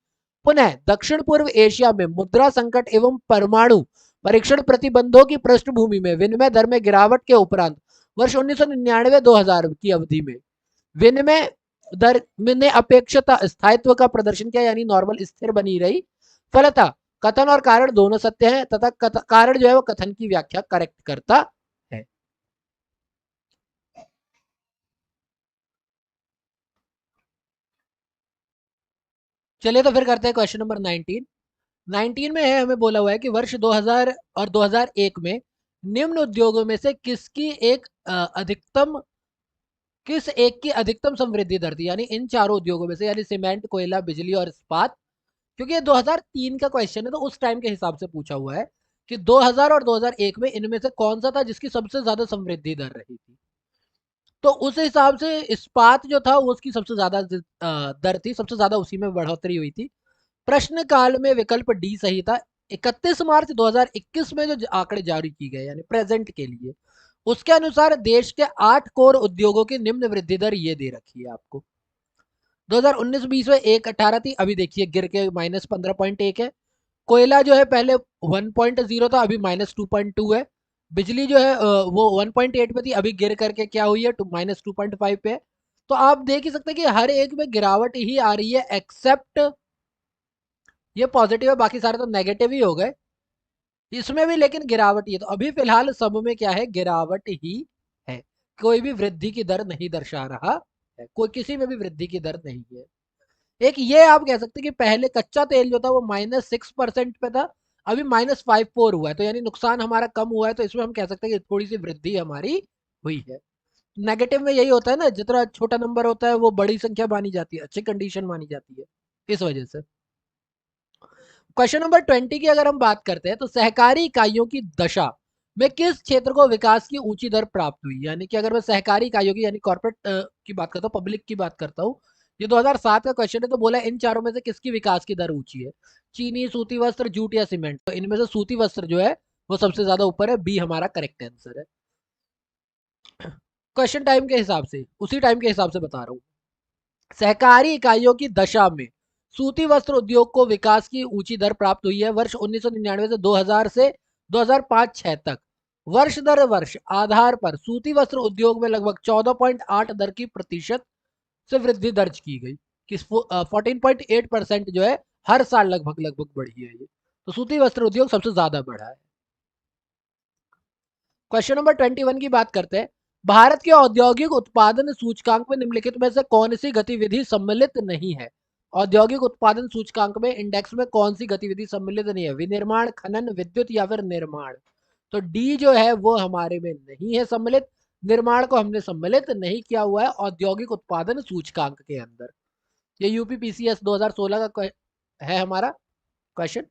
पुनः दक्षिण पूर्व एशिया में मुद्रा संकट एवं परमाणु परीक्षण प्रतिबंधों की पृष्ठभूमि में विनिमय दर में गिरावट के उपरांत वर्ष 1999-2000 की अवधि में विनिमय दर ने अपेक्षित स्थायित्व का प्रदर्शन किया, यानी नॉर्मल स्थिर बनी रही। फलतः कथन और कारण दोनों सत्य हैं तथा कारण जो है वो कथन की व्याख्या करेक्ट करता है। चलिए तो फिर करते हैं क्वेश्चन नंबर 19। 19 में है, हमें बोला हुआ है कि वर्ष 2000 और 2001 में निम्न उद्योगों में से किस एक की अधिकतम समृद्धि दर थी, यानी इन चारों उद्योगों में से, यानी सीमेंट, कोयला, बिजली और इस्पात। क्योंकि ये 2003 का क्वेश्चन है तो उस टाइम के हिसाब से पूछा हुआ है कि 2000 और 2001 में इनमें से कौन सा था जिसकी सबसे ज्यादा समृद्धि दर रही थी। तो उस हिसाब से इस्पात जो था वो उसकी सबसे ज्यादा दर थी, सबसे ज्यादा उसी में बढ़ोतरी हुई थी। प्रश्न काल में विकल्प डी सही था। 31 मार्च 2021 में जो आंकड़े जारी की गए यानी प्रेजेंट के लिए, उसके अनुसार देश के 8 कोर उद्योगों की निम्न वृद्धि दर ये दे रखी है आपको। 2019-20 में 1.18 थी, अभी देखिए गिर के -15.1 है। कोयला जो है पहले 1.0 था, अभी -2.2 है। बिजली जो है वो 1.8 पे थी, अभी गिर करके क्या हुई है, -2.5 पे है। तो आप देख ही सकते हैं कि हर एक में गिरावट ही आ रही है, एक्सेप्ट ये पॉजिटिव है, बाकी सारे तो नेगेटिव ही हो गए। इसमें भी लेकिन गिरावट ही है, तो अभी फिलहाल सब में क्या है, गिरावट ही है। कोई भी वृद्धि की दर नहीं दर्शा रहा है, कोई किसी में भी वृद्धि की दर नहीं है। एक ये आप कह सकते हैं कि पहले कच्चा तेल जो था वो -6% पे था, अभी -5.4 हुआ है, तो यानी नुकसान हमारा कम हुआ है। तो इसमें हम कह सकते हैं कि थोड़ी सी वृद्धि हमारी हुई है। नेगेटिव में यही होता है ना, जितना छोटा नंबर होता है वो बड़ी संख्या मानी जाती है, अच्छी कंडीशन मानी जाती है, इस वजह से। क्वेश्चन नंबर 20 की अगर हम बात करते हैं तो सहकारी इकाइयों की दशा में किस क्षेत्र को विकास की ऊंची दर प्राप्त हुई, यानी कि अगर मैं सहकारी इकाइयों की यानी कॉर्पोरेट की बात करता हूँ, पब्लिक की बात करता हूँ, ये 2007 का क्वेश्चन है। तो बोला इन चारों में से किसकी विकास की दर ऊंची है, चीनी, सूती वस्त्र, जूट या सीमेंट। तो इनमें से सूती वस्त्र जो है वो सबसे ज्यादा ऊपर है, बी हमारा करेक्ट आंसर है। क्वेश्चन टाइम के हिसाब से, उसी टाइम के हिसाब से बता रहा हूँ। सहकारी इकाइयों की दशा में सूती वस्त्र उद्योग को विकास की ऊंची दर प्राप्त हुई है वर्ष 1999 से 2000 से 2005-6 तक। वर्ष दर वर्ष आधार पर सूती वस्त्र उद्योग में लगभग 14.8 दर की प्रतिशत से वृद्धि दर्ज की गई कि 14.8% जो है हर साल लगभग लगभग बढ़ी है ये। तो सूती वस्त्र उद्योग सबसे ज्यादा बढ़ा है। क्वेश्चन नंबर 21 की बात करते हैं। भारत के औद्योगिक उत्पादन सूचकांक में निम्नलिखित में से कौन सी गतिविधि सम्मिलित नहीं है। औद्योगिक उत्पादन सूचकांक में इंडेक्स में कौन सी गतिविधि सम्मिलित नहीं है, विनिर्माण, खनन, विद्युत या फिर निर्माण। तो डी जो है वो हमारे में नहीं है सम्मिलित। निर्माण को हमने सम्मिलित नहीं किया हुआ है औद्योगिक उत्पादन सूचकांक के अंदर। ये यूपी पीसीएस 2016 का है हमारा क्वेश्चन।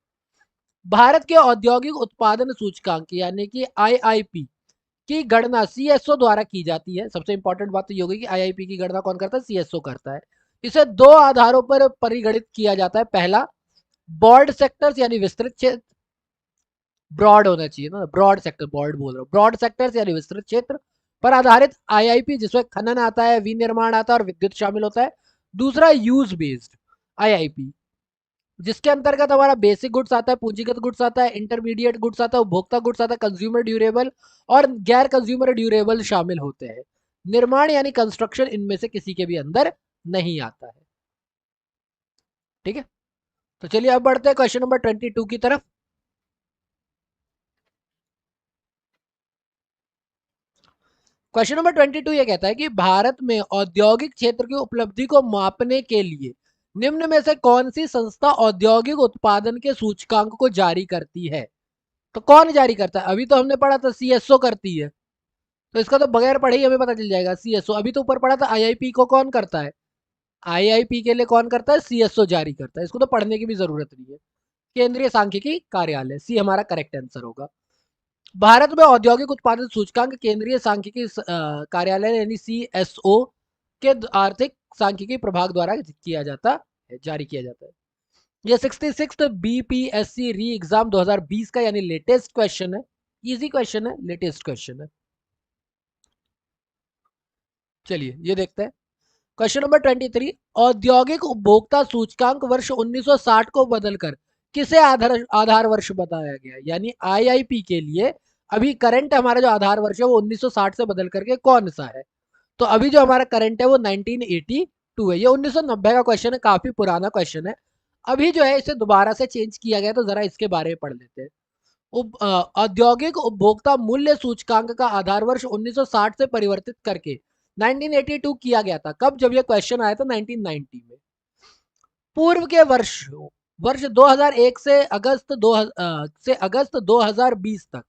भारत के औद्योगिक उत्पादन सूचकांक यानी कि आईआईपी की गणना सीएसओ द्वारा की जाती है। सबसे इंपॉर्टेंट बात तो ये होगी कि आईआईपी की गणना कौन करता है, सीएसओ करता है। इसे दो आधारों पर परिगणित किया जाता है। पहला, ब्रॉड सेक्टर्स यानी विस्तृत क्षेत्र, ब्रॉड होना चाहिए ना, ब्रॉड सेक्टर, ब्रॉड बोल रहा हूँ, ब्रॉड सेक्टर्स यानी विस्तृत क्षेत्र पर आधारित आईआईपी, जिसमें खनन आता है, विनिर्माण आता है और विद्युत शामिल होता है। दूसरा, यूज बेस्ड आईआईपी, जिसके अंतर्गत हमारा बेसिक गुड्स आता है, पूंजीगत गुड्स आता है, इंटरमीडिएट गुड्स आता है, उपभोक्ता गुड्स आता है, कंज्यूमर ड्यूरेबल और गैर कंज्यूमर ड्यूरेबल शामिल होते हैं। निर्माण यानी कंस्ट्रक्शन इनमें से किसी के भी अंदर नहीं आता है। ठीक है, तो चलिए अब बढ़ते हैं क्वेश्चन नंबर 22 की तरफ। क्वेश्चन नंबर 22 ये कहता है कि भारत में औद्योगिक क्षेत्र की उपलब्धि को मापने के लिए निम्न में से कौन सी संस्था औद्योगिक उत्पादन के सूचकांक को जारी करती है। तो कौन जारी करता है, अभी तो हमने पढ़ा था सीएसओ करती है, तो इसका तो बगैर पढ़े ही हमें पता चल जाएगा सीएसओ। अभी तो ऊपर पढ़ा था आईआईपी को कौन करता है, आईआईपी के लिए कौन करता है, सीएसओ जारी करता है। इसको तो पढ़ने की भी जरूरत नहीं है, केंद्रीय सांख्यिकी कार्यालय, सी हमारा करेक्ट आंसर होगा। भारत में औद्योगिक उत्पादन सूचकांक केंद्रीय सांख्यिकी कार्यालय यानी CSO के आर्थिक सांख्यिकी प्रभाग द्वारा किया जाता है, जारी किया जाता है। ये 66 BPSC री एग्जाम 2020 का यानी लेटेस्ट क्वेश्चन है, इजी क्वेश्चन है, लेटेस्ट क्वेश्चन है। चलिए ये देखते हैं क्वेश्चन नंबर 23। औद्योगिक उपभोक्ता सूचकांक वर्ष 1960 को बदलकर किसे आधार वर्ष बताया गया, यानी IIP के लिए अभी करंट हमारा जो आधार वर्ष है वो 1960 से बदल करके कौन सा है। तो अभी जो हमारा करंट है वो 1982 है। ये 1990 का क्वेश्चन है, काफी पुराना क्वेश्चन है। अभी जो है इसे दोबारा से चेंज किया गया, तो जरा इसके बारे में पढ़ लेते हैं। औद्योगिक उपभोक्ता मूल्य सूचकांक का आधार वर्ष 1960 से परिवर्तित करके 1982 किया गया था। कब? जब यह क्वेश्चन आया था 1990 में। पूर्व के वर्ष 2001 से अगस्त 2020 तक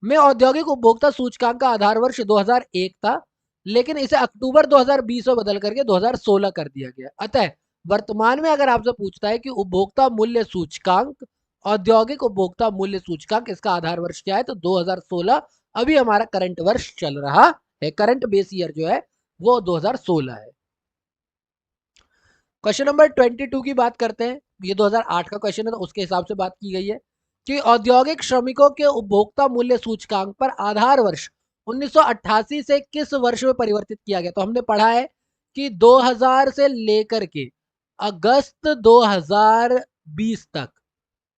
में औद्योगिक उपभोक्ता सूचकांक का आधार वर्ष 2001 था, लेकिन इसे अक्टूबर 2020 में बदल करके 2016 कर दिया गया। अतः वर्तमान में अगर आपसे पूछता है कि उपभोक्ता मूल्य सूचकांक, औद्योगिक उपभोक्ता मूल्य सूचकांक, इसका आधार वर्ष क्या है, तो 2016 अभी हमारा करंट वर्ष चल रहा है। करंट बेस ईयर जो है वो 2016 है। क्वेश्चन नंबर 22 की बात करते हैं। ये 2008 का क्वेश्चन है, तो उसके हिसाब से बात की गई है कि औद्योगिक श्रमिकों के उपभोक्ता मूल्य सूचकांक पर आधार वर्ष 1988 से किस वर्ष में परिवर्तित किया गया। तो हमने पढ़ा है कि 2000 से लेकर के अगस्त 2020 तक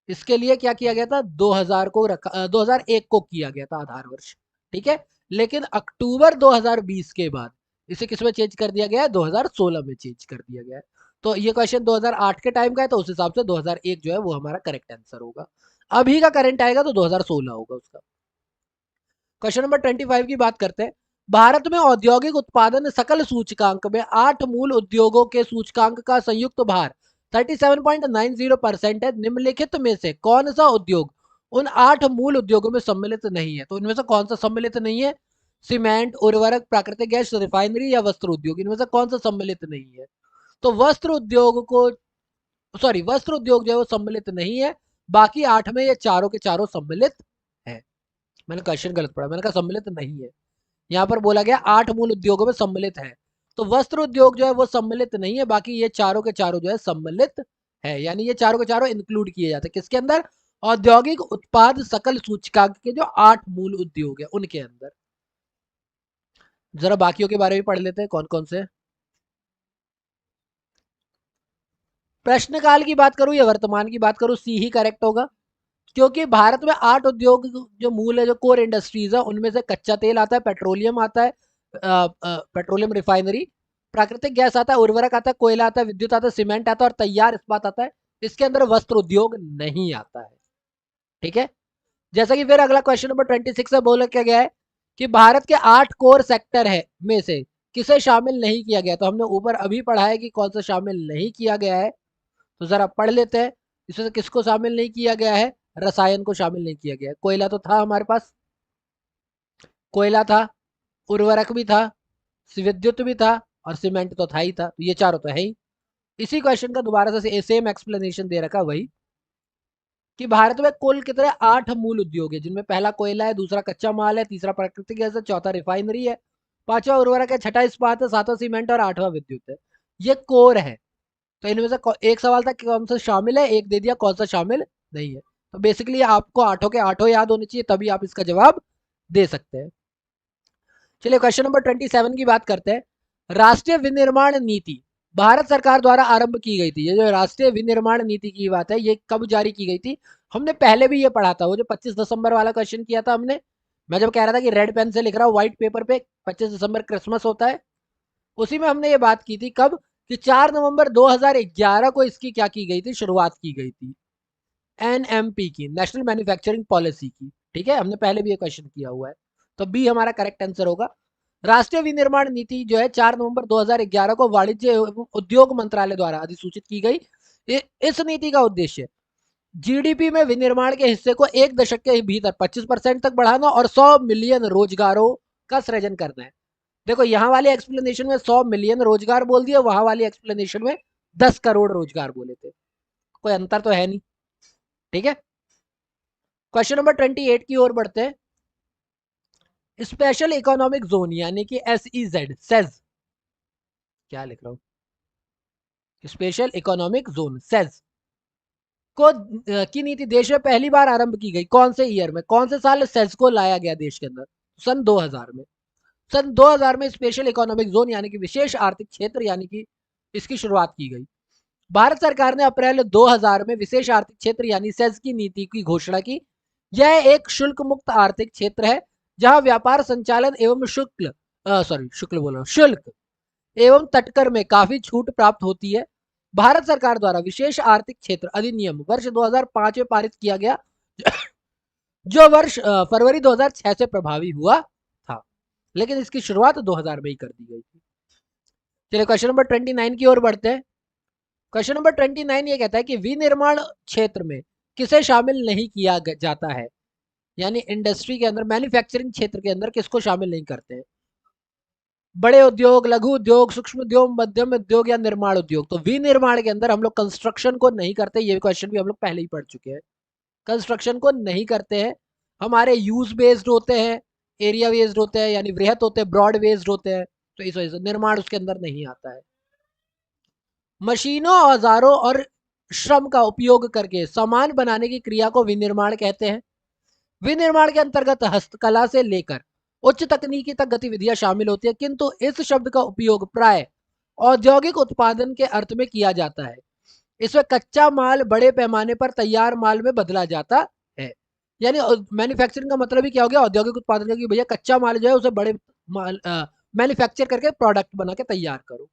इसके लिए क्या किया गया था, 2001 को किया गया था आधार वर्ष, ठीक है। लेकिन अक्टूबर 2020 के बाद इसे किस में चेंज कर दिया गया है, 2016 में चेंज कर दिया गया है। तो ये क्वेश्चन 2008 के टाइम का है, तो उस हिसाब से 2001 जो है वो हमारा करेक्ट आंसर होगा। अभी का करंट आएगा तो 2016 होगा उसका। क्वेश्चन नंबर 25 की बात करते हैं। भारत में औद्योगिक उत्पादन सकल सूचकांक में 8 मूल उद्योगों के सूचकांक का संयुक्त भार 37.90% है। निम्नलिखित में से कौन सा उद्योग उन 8 मूल उद्योगों में सम्मिलित नहीं है। तो इनमें से कौन सा सम्मिलित नहीं है? सीमेंट, उर्वरक, प्राकृतिक गैस, रिफाइनरी या वस्त्र उद्योग, इनमें से कौन सा सम्मिलित नहीं है? तो वस्त्र उद्योग जो है वो सम्मिलित नहीं है। बाकी 8 में ये चारों के चारों सम्मिलित है। मैंने क्वेश्चन गलत पढ़ा, मैंने कहा सम्मिलित नहीं है। यहाँ पर बोला गया 8 मूल उद्योगों में सम्मिलित है, तो वस्त्र उद्योग जो है वो सम्मिलित नहीं है। बाकी ये चारों के चारों जो है सम्मिलित है, यानी ये चारों के चारों इंक्लूड किए जाते हैं किसके अंदर? औद्योगिक उत्पाद सकल सूचकांक के जो 8 मूल उद्योग है उनके अंदर। जरा बाकियों के बारे में पढ़ लेते हैं कौन कौन से। प्रश्नकाल की बात करूं या वर्तमान की बात करूं, सी ही करेक्ट होगा, क्योंकि भारत में 8 उद्योग जो मूल है, जो कोर इंडस्ट्रीज है, उनमें से कच्चा तेल आता है, पेट्रोलियम आता है, पेट्रोलियम रिफाइनरी, प्राकृतिक गैस आता है, उर्वरक आता है, कोयला आता है, विद्युत आता है, सीमेंट आता है और तैयार इस्पात आता है। इसके अंदर वस्त्र उद्योग नहीं आता है, ठीक है। जैसा कि फिर अगला क्वेश्चन नंबर 26 में बोला क्या गया है कि भारत के 8 कोर सेक्टर है में से किसे शामिल नहीं किया गया। तो हमने ऊपर अभी पढ़ा है कि कौन सा शामिल नहीं किया गया है, तो जरा पढ़ लेते हैं। इसमें से किसको शामिल नहीं किया गया है? रसायन को शामिल नहीं किया गया है। कोयला तो था हमारे पास, कोयला था, उर्वरक भी था, विद्युत भी था और सीमेंट तो था ही था, तो ये चारों तो है ही। इसी क्वेश्चन का दोबारा से सेम एक्सप्लेनेशन दे रखा वही कि भारत में कुल कितने 8 मूल उद्योग है, जिनमें पहला कोयला है, दूसरा कच्चा माल है, तीसरा प्राकृतिक गैस है, चौथा रिफाइनरी है, पांचवा उर्वरक है, छठा इस्पात है, सातवां सीमेंट और आठवां विद्युत है। ये कोर है। तो इनमें से एक सवाल था कि कौन सा शामिल है, एक दे दिया कौन सा शामिल नहीं है। तो बेसिकली आपको आठों के आठों याद होने चाहिए, तभी आप इसका जवाब दे सकते हैं। चलिए क्वेश्चन नंबर 27 की बात करते हैं। राष्ट्रीय विनिर्माण नीति भारत सरकार द्वारा आरंभ की गई थी। ये जो राष्ट्रीय विनिर्माण नीति की बात है, ये कब जारी की गई थी? हमने पहले भी ये पढ़ा था, वो जो 25 दिसंबर वाला क्वेश्चन किया था हमने। मैं जब कह रहा था कि रेड पेन से लिख रहा हूँ व्हाइट पेपर पे, 25 दिसंबर क्रिसमस होता है, उसी में हमने ये बात की थी। कब? कि 4 नवंबर 2011 को इसकी क्या की गई थी, शुरुआत की गई थी, NMP की, नेशनल मैन्युफैक्चरिंग पॉलिसी की, ठीक है। हमने पहले भी ये क्वेश्चन किया हुआ है, तो बी हमारा करेक्ट आंसर होगा। राष्ट्रीय विनिर्माण नीति जो है 4 नवंबर 2011 को वाणिज्य एवं उद्योग मंत्रालय द्वारा अधिसूचित की गई। इस नीति का उद्देश्य जीडीपी में विनिर्माण के हिस्से को 1 दशक के भीतर 25% तक बढ़ाना और 100 मिलियन रोजगारों का सृजन करना है। देखो यहाँ वाले एक्सप्लेनेशन में 100 मिलियन रोजगार बोल दिया, वहां वाली एक्सप्लेनेशन में 10 करोड़ रोजगार बोले थे, कोई अंतर तो है नहीं, ठीक है, क्वेश्चन नंबर 28 की ओर बढ़ते हैं। स्पेशल इकोनॉमिक जोन यानी कि SEZ, सेज, क्या लिख रहा हूं, स्पेशल इकोनॉमिक जोन सेज को की नीति देश में पहली बार आरंभ की गई कौन से ईयर में, कौन से साल सेज को लाया गया देश के अंदर? सन 2000 में। सन 2000 में स्पेशल इकोनॉमिक जोन यानी कि विशेष आर्थिक क्षेत्र यानी कि इसकी शुरुआत की गई। भारत सरकार ने अप्रैल 2000 में विशेष आर्थिक क्षेत्र यानी सेज की नीति की घोषणा की। यह एक शुल्क मुक्त आर्थिक क्षेत्र है जहां व्यापार संचालन एवं शुल्क एवं तटकर में काफी छूट प्राप्त होती है। भारत सरकार द्वारा विशेष आर्थिक क्षेत्र अधिनियम वर्ष 2005 में पारित किया गया जो वर्ष फरवरी 2006 से प्रभावी हुआ था, लेकिन इसकी शुरुआत 2000 में ही कर दी गई थी। चलिए क्वेश्चन नंबर 29 की ओर बढ़ते हैं। क्वेश्चन नंबर 29 ये कहता है कि विनिर्माण क्षेत्र में किसे शामिल नहीं किया जाता है, यानी इंडस्ट्री के अंदर, मैन्युफैक्चरिंग क्षेत्र के अंदर किसको शामिल नहीं करते हैं? बड़े उद्योग, लघु उद्योग, सूक्ष्म उद्योग, मध्यम उद्योग या निर्माण उद्योग। तो विनिर्माण के अंदर हम लोग कंस्ट्रक्शन को नहीं करते, ये क्वेश्चन भी हम लोग पहले ही पढ़ चुके हैं। कंस्ट्रक्शन को नहीं करते हैं, हमारे यूज बेस्ड होते हैं, एरिया बेस्ड होते हैं, यानी वृहत होते हैं, ब्रॉड बेस्ड होते हैं, तो इस वजह से निर्माण उसके अंदर नहीं आता है। मशीनों, औजारों और श्रम का उपयोग करके सामान बनाने की क्रिया को विनिर्माण कहते हैं। विनिर्माण के अंतर्गत हस्तकला से लेकर उच्च तकनीकी तक गतिविधियां शामिल होती है, किंतु इस शब्द का उपयोग प्राय औद्योगिक उत्पादन के अर्थ में किया जाता है। इसमें कच्चा माल बड़े पैमाने पर तैयार माल में बदला जाता है, यानी मैन्युफैक्चरिंग का मतलब ही क्या हो गया, औद्योगिक उत्पादन का, कि भैया कच्चा माल जो है उसे बड़े माल मैन्युफैक्चर करके प्रोडक्ट बना के तैयार करो।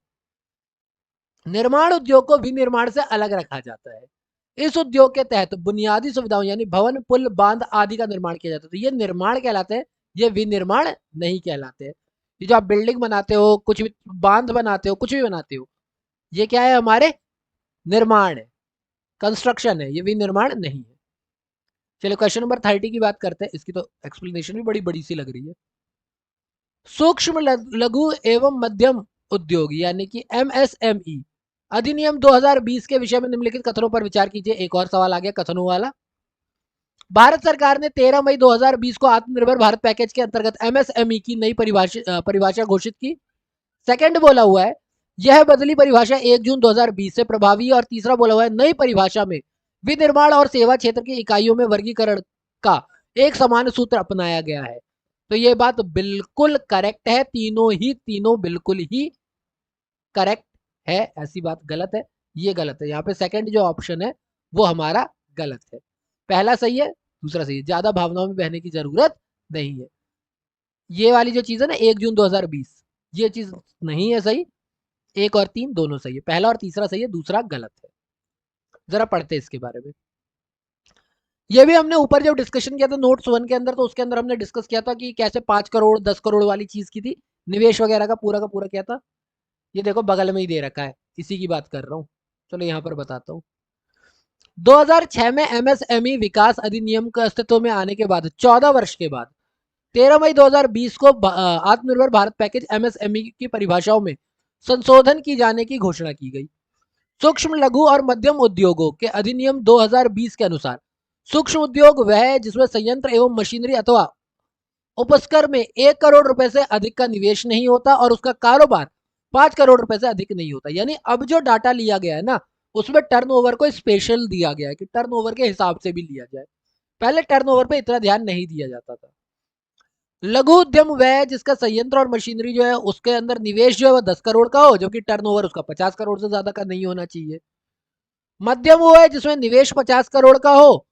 निर्माण उद्योग को विनिर्माण से अलग रखा जाता है। इस उद्योग के तहत बुनियादी सुविधाओं यानी भवन, पुल, बांध आदि का निर्माण किया जाता है। तो ये निर्माण कहलाते हैं, ये विनिर्माण नहीं कहलाते। ये जो आप बिल्डिंग बनाते हो, कुछ भी बांध बनाते हो, कुछ भी बनाते हो, ये क्या है, हमारे निर्माण है, कंस्ट्रक्शन है, ये विनिर्माण नहीं है। चलिए क्वेश्चन नंबर 30 की बात करते हैं। इसकी तो एक्सप्लेनेशन भी बड़ी बड़ी सी लग रही है। सूक्ष्म लघु एवं मध्यम उद्योग यानी कि MSME अधिनियम 2020 के विषय में निम्नलिखित कथनों पर विचार कीजिए। एक और सवाल आ गया कथनों वाला। भारत सरकार ने 13 मई 2020 को आत्मनिर्भर भारत पैकेज के अंतर्गत MSME की नई परिभाषा घोषित की। सेकंड बोला हुआ है यह बदली परिभाषा 1 जून 2020 से प्रभावी है। और तीसरा बोला हुआ है नई परिभाषा में विनिर्माण और सेवा क्षेत्र की इकाइयों में वर्गीकरण का एक समान सूत्र अपनाया गया है। तो ये बात बिल्कुल करेक्ट है, तीनों बिल्कुल ही करेक्ट है, ऐसी बात गलत है, ये गलत है। यहाँ पे सेकंड जो ऑप्शन है वो हमारा गलत है, पहला सही है, दूसरा सही है। ज्यादा भावनाओं में बहने की जरूरत नहीं है। ये वाली जो चीज है ना 1 जून 2020, ये चीज नहीं है सही। 1 और 3 दोनों सही है, पहला और तीसरा सही है, दूसरा गलत है। जरा पढ़ते हैं इसके बारे में। ये भी हमने ऊपर जब डिस्कशन किया था नोट्स 1 के अंदर, तो उसके अंदर हमने डिस्कस किया था कि कैसे 5 करोड़ 10 करोड़ वाली चीज की थी, निवेश वगैरह का पूरा किया था। ये देखो बगल में ही दे रखा है, इसी की बात कर रहा हूँ। चलो यहाँ पर बताता हूँ। 2006 में MSME विकास अधिनियम के अस्तित्व में आने के बाद 14 वर्ष के बाद 13 मई 2020 को आत्मनिर्भर भारत पैकेज MSME की परिभाषाओं में संशोधन की जाने की घोषणा की गई। सूक्ष्म लघु और मध्यम उद्योगों के अधिनियम 2020 के अनुसार सूक्ष्म उद्योग वह है जिसमें संयंत्र एवं मशीनरी अथवा उपस्कर में 1 करोड़ रुपए से अधिक का निवेश नहीं होता और उसका कारोबार 5 करोड़ रुपए से अधिक नहीं होता। यानी अब जो डाटा लिया गया है ना, उसमें टर्नओवर को स्पेशल दिया गया है कि टर्नओवर के हिसाब से भी लिया जाए। पहले टर्नओवर पे इतना ध्यान नहीं दिया जाता था। लघु उद्यम वह है जिसका संयंत्र और मशीनरी जो है उसके अंदर निवेश जो है वह 10 करोड़ का हो, जबकि टर्नओवर उसका 50 करोड़ से ज्यादा का नहीं होना चाहिए। मध्यम वो है जिसमें निवेश 50 करोड़ का हो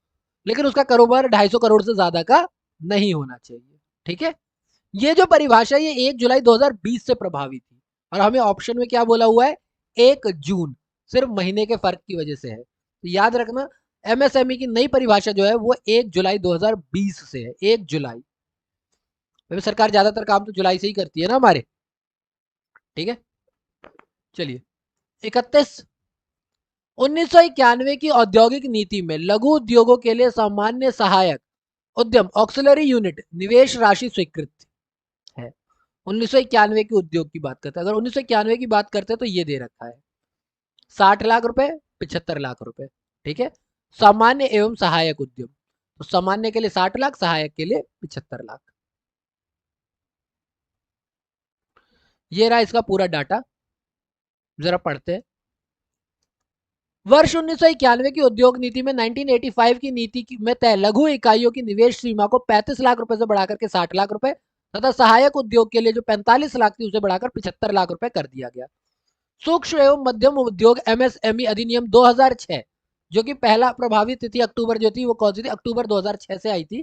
लेकिन उसका कारोबार 250 करोड़ से ज्यादा का नहीं होना चाहिए। ठीक है, ये जो परिभाषा ये 1 जुलाई 2020 से प्रभावी थी और हमें ऑप्शन में क्या बोला हुआ है 1 जून, सिर्फ महीने के फर्क की वजह से है। तो याद रखना MSME की नई परिभाषा जो है वो 1 जुलाई 2020 से है, 1 जुलाई। सरकार ज्यादातर काम तो जुलाई से ही करती है ना हमारे। ठीक है, चलिए 31 1991 की औद्योगिक नीति में लघु उद्योगों के लिए सामान्य सहायक उद्यम ऑक्सिलरी यूनिट निवेश राशि स्वीकृत है। 1991 के उद्योग की बात करते हैं। अगर 1991 की बात करते हैं तो ये दे रखा है 60 लाख रुपए 75 लाख रुपए। ठीक है, सामान्य एवं सहायक उद्यम, तो सामान्य के लिए 60 लाख, सहायक के लिए 75 लाख। ये रहा इसका पूरा डाटा, जरा पढ़ते हैं। वर्ष 1991 की उद्योग नीति में 1985 की नीति में तय लघु इकाइयों की निवेश सीमा को 35 लाख रुपए से बढ़ाकर के 60 लाख रुपए तथा सहायक उद्योग के लिए जो 45 लाख थी उसे बढ़ाकर 75 लाख रुपए कर दिया गया। सूक्ष्म एवं मध्यम उद्योग एमएसएमई अधिनियम 2006, जो कि पहला प्रभावी तिथि अक्टूबर जो थी वो कौन सी थी, अक्टूबर 2006 से आई थी,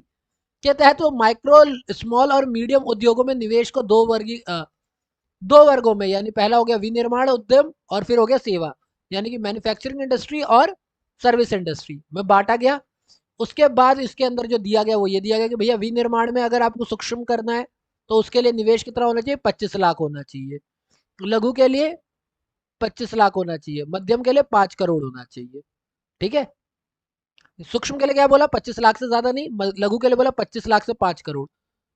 के तहत वो माइक्रो, स्मॉल और मीडियम उद्योगों में निवेश को दो वर्गों में, यानी पहला हो गया विनिर्माण उद्यम और फिर हो गया सेवा, यानी कि मैन्युफैक्चरिंग इंडस्ट्री और सर्विस इंडस्ट्री में बांटा गया। उसके बाद इसके अंदर जो दिया गया वो ये दिया गया कि भैया विनिर्माण में अगर आपको सूक्ष्म करना है तो उसके लिए निवेश कितना होना चाहिए, 25 लाख होना चाहिए। लघु के लिए 25 लाख होना चाहिए, मध्यम के लिए 5 करोड़ होना चाहिए। ठीक है, सूक्ष्म के लिए क्या बोला, 25 लाख से ज्यादा नहीं, लघु के लिए बोला 25 लाख से 5 करोड़,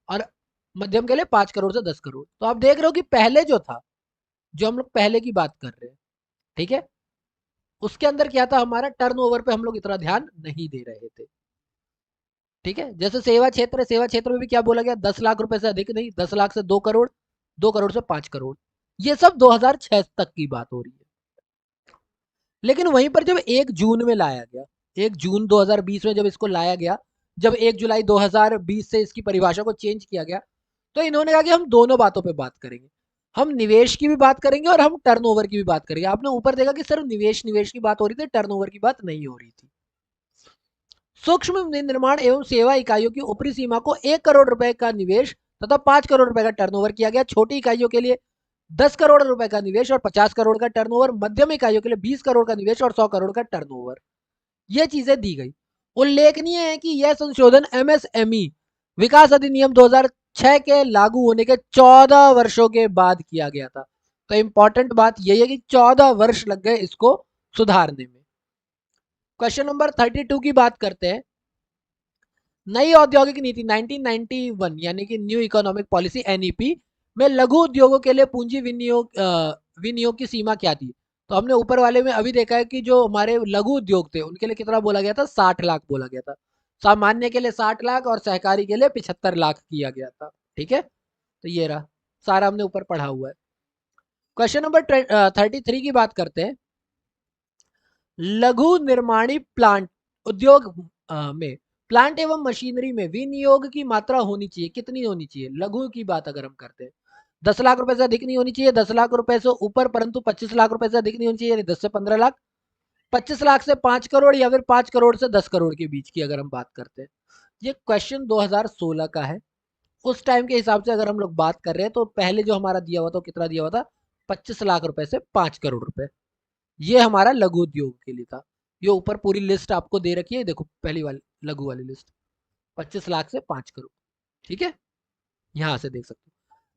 और मध्यम के लिए 5 करोड़ से 10 करोड़। तो आप देख रहे हो कि पहले जो था, जो हम लोग पहले की बात कर रहे हैं, ठीक है, उसके अंदर क्या था, हमारा टर्नओवर पे हम लोग इतना ध्यान नहीं दे रहे थे। ठीक है, जैसे सेवा क्षेत्र, सेवा क्षेत्र में भी क्या बोला गया, 10 लाख रुपए से अधिक नहीं, 10 लाख से 2 करोड़, 2 करोड़ से 5 करोड़। ये सब 2006 तक की बात हो रही है। लेकिन वहीं पर जब 1 जून में लाया गया, 1 जून 2020 में जब इसको लाया गया, जब 1 जुलाई 2020 से इसकी परिभाषा को चेंज किया गया, तो इन्होंने कहा कि हम दोनों बातों पे बात करेंगे, हम निवेश की भी बात करेंगे और हम टर्नओवर की भी बात करेंगे। आपने ऊपर देखा कि सिर्फ निवेश निवेश की बात हो रही थी, टर्नओवर की बात नहीं हो रही थी। सूक्ष्म निर्माण एवं सेवा इकाइयों की ऊपरी सीमा को 1 करोड़ रुपए का निवेश तथा 5 करोड़ रुपए का टर्नओवर किया गया। छोटी इकाइयों के लिए 10 करोड़ रुपए का निवेश और 50 करोड़ का टर्नओवर, मध्यम इकाइयों के लिए 20 करोड़ का निवेश और 100 करोड़ का टर्नओवर, ये चीजें दी गई। उल्लेखनीय है कि यह संशोधन एमएसएमई विकास अधिनियम 2006 के लागू होने के 14 वर्षों के बाद किया गया था। तो इंपॉर्टेंट बात यही है कि 14 वर्ष लग गए इसको सुधारने में। क्वेश्चन नंबर 32 की बात करते हैं। नई औद्योगिक नीति 1991 यानी कि न्यू इकोनॉमिक पॉलिसी एनईपी में लघु उद्योगों के लिए पूंजी विनियोग की सीमा क्या थी। तो हमने ऊपर वाले में अभी देखा है कि जो हमारे लघु उद्योग थे उनके लिए कितना बोला गया था, 60 लाख बोला गया था। सामान्य के लिए 60 लाख और सहकारी के लिए 75 लाख किया गया था। ठीक है, तो ये रहा सारा हमने ऊपर पढ़ा हुआ है। क्वेश्चन नंबर 33 की बात करते हैं। लघु निर्माणी प्लांट उद्योग में प्लांट एवं मशीनरी में विनियोग की मात्रा होनी चाहिए, कितनी होनी चाहिए। लघु की बात अगर हम करते हैं, 10 लाख रुपए से अधिक नहीं होनी चाहिए, 10 लाख रुपए से ऊपर, परंतु 25 लाख रुपए से अधिक नहीं होनी चाहिए, यानी 10 से 15 लाख, 25 लाख से 5 करोड़ या फिर 5 करोड़ से 10 करोड़ के बीच की अगर हम बात करते हैं। ये क्वेश्चन 2016 का है। उस टाइम के हिसाब से अगर हम लोग बात कर रहे हैं तो पहले जो हमारा दिया हुआ था, कितना दिया हुआ था, 25 लाख रुपए से 5 करोड़ रुपए। ये हमारा लघु उद्योग के लिए था। ये ऊपर पूरी लिस्ट आपको दे रखी है, देखो पहली वाली लघु वाली लिस्ट, 25 लाख से 5 करोड़। ठीक है, यहां से देख सकते हो।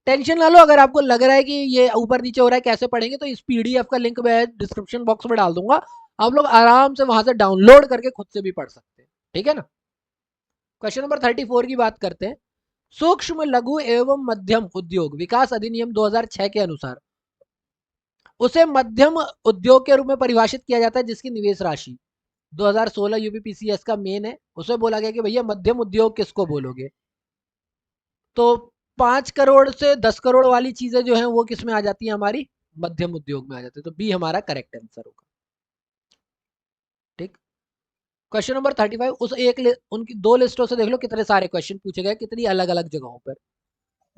टेंशन ना लो, अगर आपको लग रहा है कि ये ऊपर नीचे हो रहा है कैसे पढ़ेंगे, तो इस पीडीएफ का लिंक मैं डिस्क्रिप्शन बॉक्स में डाल दूंगा, आप लोग आराम से वहां से डाउनलोड करके खुद से भी पढ़ सकते हैं। ठीक है ना। क्वेश्चन नंबर 34 की बात करते हैं। सूक्ष्म लघु एवं मध्यम उद्योग विकास अधिनियम 2006 के अनुसार उसे मध्यम उद्योग के रूप में परिभाषित किया जाता है जिसकी निवेश राशि 2016 यूपीपीसीएस का मेन है, उसमें बोला गया कि भैया मध्यम उद्योग किसको बोलोगे। तो 5 करोड़ से 10 करोड़ वाली चीजें जो है वो किस में आ जाती है, हमारी मध्यम उद्योग में आ जाती है। तो बी हमारा करेक्ट आंसर होगा। ठीक, क्वेश्चन नंबर 35। उनकी दो लिस्टों से देख लो कितने सारे क्वेश्चन पूछे गए, कितनी अलग अलग जगहों पर।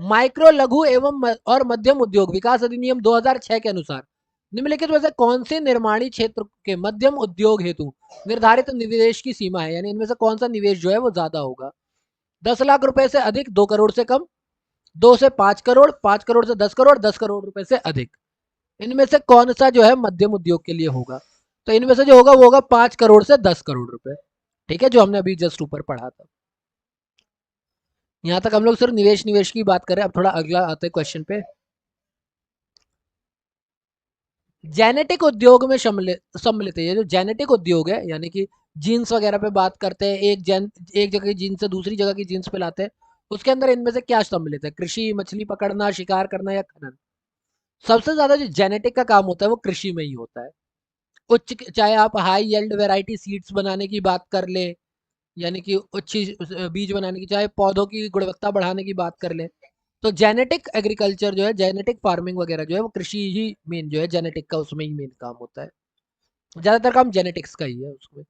माइक्रो लघु एवं और मध्यम उद्योग विकास अधिनियम 2006 के अनुसार निम्नलिखित में से कौन से निर्माणी क्षेत्र के मध्यम उद्योग हेतु निर्धारित निवेश की सीमा है, यानी इनमें से कौन सा निवेश जो है वो ज्यादा होगा। 10 लाख रुपए से अधिक, 2 करोड़ से कम, 2 से 5 करोड़, 5 करोड़ से 10 करोड़, 10 करोड़ रुपए से अधिक। इनमें से कौन सा जो है मध्यम उद्योग के लिए होगा। तो इनमें से जो होगा वो होगा 5 करोड़ से 10 करोड़ रुपए। ठीक है, जो हमने अभी जस्ट ऊपर पढ़ा था। यहां तक हम लोग सिर्फ निवेश निवेश की बात करें। अब थोड़ा अगला आते हैं क्वेश्चन पे। जेनेटिक उद्योग में सम्मिलित है। ये जो जेनेटिक उद्योग है, यानी कि जीन्स वगैरह पे बात करते हैं, एक जगह की जीन्स से दूसरी जगह की जीन्स पे लाते हैं, उसके अंदर इनमें से क्या सम्मिलित है। कृषि, मछली पकड़ना, शिकार करना या खनन। सबसे ज्यादा जो जेनेटिक का काम होता है वो कृषि में ही होता है। उच्च, चाहे आप हाई यील्ड वैरायटी सीड्स बनाने की बात कर ले, यानी कि उच्च बीज बनाने की, चाहे पौधों की गुणवत्ता बढ़ाने की बात कर ले, तो जेनेटिक एग्रीकल्चर जो है, जेनेटिक फार्मिंग वगैरह जो है, वो कृषि ही मेन जो है, जेनेटिक का उसमें ही मेन काम होता है। ज्यादातर काम जेनेटिक्स का ही है उसमें।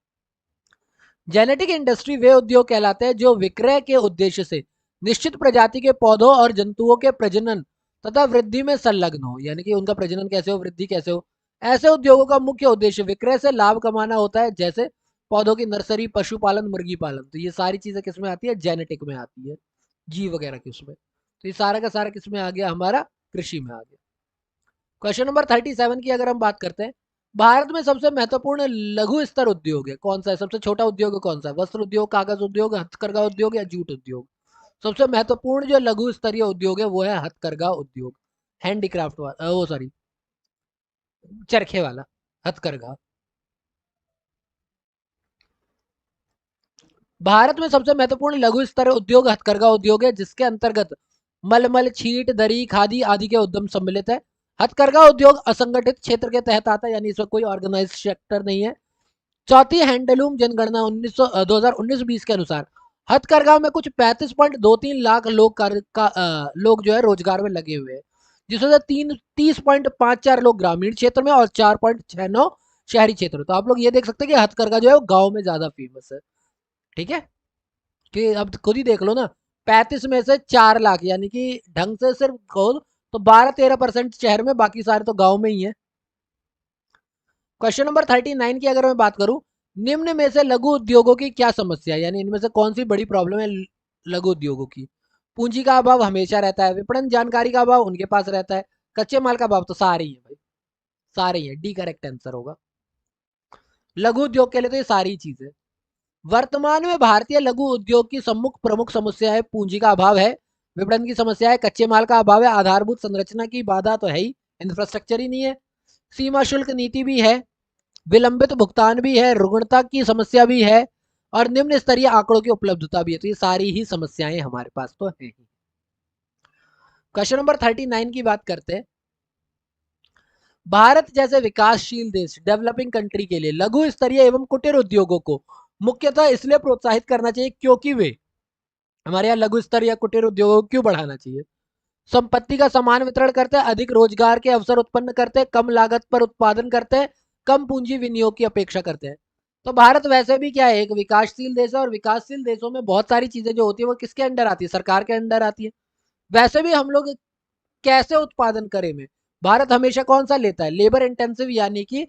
जेनेटिक इंडस्ट्री वे उद्योग कहलाते हैं जो विक्रय के उद्देश्य से निश्चित प्रजाति के पौधों और जंतुओं के प्रजनन तथा वृद्धि में संलग्न हो, यानी कि उनका प्रजनन कैसे हो, वृद्धि कैसे हो। ऐसे उद्योगों का मुख्य उद्देश्य विक्रय से लाभ कमाना होता है, जैसे पौधों की नर्सरी, पशुपालन, मुर्गी पालन। तो ये सारी चीजें किसमें आती है, जेनेटिक में आती है, जीव वगैरह की उसमें। तो ये सारा का सारा किसमें आ गया, हमारा कृषि में आ गया। क्वेश्चन नंबर 37 की अगर हम बात करते हैं, भारत में सबसे महत्वपूर्ण लघु स्तर उद्योग है कौन सा है, सबसे छोटा उद्योग कौन सा है, वस्त्र उद्योग, कागज उद्योग, हथकरघा उद्योग या जूट उद्योग। सबसे महत्वपूर्ण जो लघु स्तरीय उद्योग है वो है हथकरघा उद्योग, हैंडीक्राफ्ट वाला, वो सॉरी, चरखे वाला, हथकरघा। भारत में सबसे महत्वपूर्ण लघु स्तर उद्योग हथकरघा उद्योग है, जिसके अंतर्गत मलमल, छीट, दरी, खादी आदि के उद्यम सम्मिलित है। हथकरघा उद्योग असंगठित क्षेत्र के तहत आता है, यानी इसमें कोई ऑर्गेनाइज सेक्टर नहीं है। चौथी हैंडलूम जनगणना 2019-20 के अनुसार हथकरघा में कुछ 35.23 लाख लोग जो है रोजगार में लगे हुए हैं, जिसमें से 30.54 लोग ग्रामीण क्षेत्र में और 4.69 शहरी क्षेत्र में। तो आप लोग ये देख सकते हैं कि हथकरघा जो है वो गांव में ज्यादा फेमस है। ठीक है, कि अब खुद ही देख लो ना, 35 में से 4 लाख, यानी कि ढंग से सिर्फ कहो तो 12-13% शहर में, बाकी सारे तो गांव में ही है। क्वेश्चन नंबर 39 की अगर मैं बात करूं, निम्न में से लघु उद्योगों की क्या समस्या है, यानी इनमें से कौन सी बड़ी प्रॉब्लम है लघु उद्योगों की। पूंजी का अभाव हमेशा रहता है, विपणन जानकारी का अभाव उनके पास रहता है, कच्चे माल का अभाव तो सारे ही है भाई, सारे ही है, डी करेक्ट आंसर होगा। लघु उद्योग के लिए तो ये सारी चीजें। वर्तमान में भारतीय लघु उद्योग की प्रमुख समस्या है पूंजी का अभाव है, विपणन की समस्या है, कच्चे माल का अभाव है, आधारभूत संरचना की बाधा तो है ही, इंफ्रास्ट्रक्चर ही नहीं है, सीमा शुल्क नीति भी है, विलंबित भुगतान भी है, रुग्णता की समस्या भी है, और निम्न स्तरीय आंकड़ों की उपलब्धता भी है। तो ये सारी ही समस्याएं हमारे पास तो है। क्वेश्चन नंबर 39 की बात करते हैं। भारत जैसे विकासशील देश, डेवलपिंग कंट्री के लिए लघु स्तरीय एवं कुटीर उद्योगों को मुख्यतः इसलिए प्रोत्साहित करना चाहिए क्योंकि वे, हमारे यहाँ लघु स्तरीय कुटीर उद्योगों को क्यों बढ़ाना चाहिए, संपत्ति का समान वितरण करते हैं, अधिक रोजगार के अवसर उत्पन्न करते हैं, कम लागत पर उत्पादन करते हैं, कम पूंजी विनियोग की अपेक्षा करते हैं। तो भारत वैसे भी क्या है, एक विकासशील देश है, और विकासशील देशों में बहुत सारी चीजें जो होती है वो किसके अंडर आती है, सरकार के अंडर आती है। वैसे भी हम लोग कैसे उत्पादन करें में, भारत हमेशा कौन सा लेता है, लेबर इंटेंसिव, यानी कि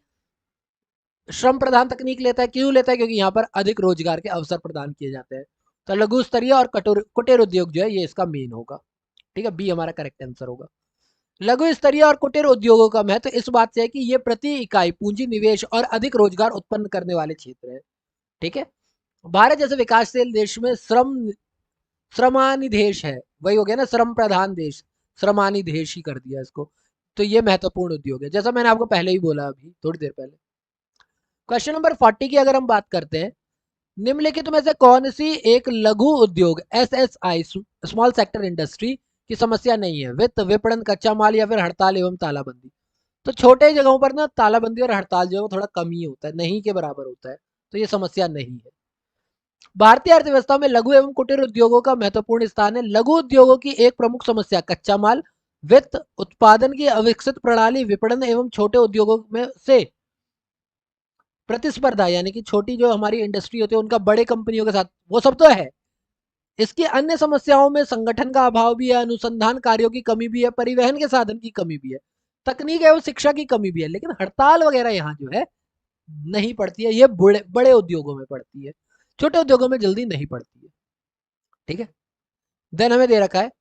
श्रम प्रधान तकनीक लेता है। क्यों लेता है, क्योंकि यहाँ पर अधिक रोजगार के अवसर प्रदान किए जाते हैं। तो लघु स्तरीय और कुटीर उद्योग जो है ये इसका मेन होगा। ठीक है, बी हमारा करेक्ट आंसर होगा। लघु स्तरीय और कुटीर उद्योगों का महत्व इस बात से है कि ये प्रति इकाई पूंजी निवेश और अधिक रोजगार उत्पन्न करने वाले क्षेत्र है। ठीक है, भारत जैसे विकासशील देश में श्रमानिधेश है, वही हो गया ना, श्रम प्रधान देश, श्रमानिधेश ही कर दिया इसको। तो ये महत्वपूर्ण उद्योग है, जैसा मैंने आपको पहले ही बोला अभी थोड़ी देर पहले। क्वेश्चन नंबर 40 की अगर हम बात करते हैं, निम्नलिखित में से कौन सी एक लघु उद्योग एसएसआई, स्मॉल सेक्टर इंडस्ट्री की समस्या नहीं है, वित्त, विपणन, कच्चा माल या फिर हड़ताल एवं तालाबंदी। तो छोटे जगहों पर ना तालाबंदी और हड़ताल जो है थोड़ा कम ही होता है, नहीं के बराबर होता है, तो ये समस्या नहीं है। भारतीय अर्थव्यवस्था में लघु एवं कुटीर उद्योगों का महत्वपूर्ण स्थान है। लघु उद्योगों की एक प्रमुख समस्या कच्चा माल, वित्त, उत्पादन की अविकसित प्रणाली, विपणन एवं छोटे उद्योगों में से प्रतिस्पर्धा, यानी कि छोटी जो हमारी इंडस्ट्री होती है उनका बड़े कंपनियों के साथ, वो सब तो है। इसकी अन्य समस्याओं में संगठन का अभाव भी है, अनुसंधान कार्यों की कमी भी है, परिवहन के साधन की कमी भी है, तकनीक एवं शिक्षा की कमी भी है। लेकिन हड़ताल वगैरह यहाँ जो है नहीं पड़ती है, ये बड़े बड़े उद्योगों में पड़ती है, छोटे उद्योगों में जल्दी नहीं पड़ती है। ठीक है, देन हमें दे रखा है,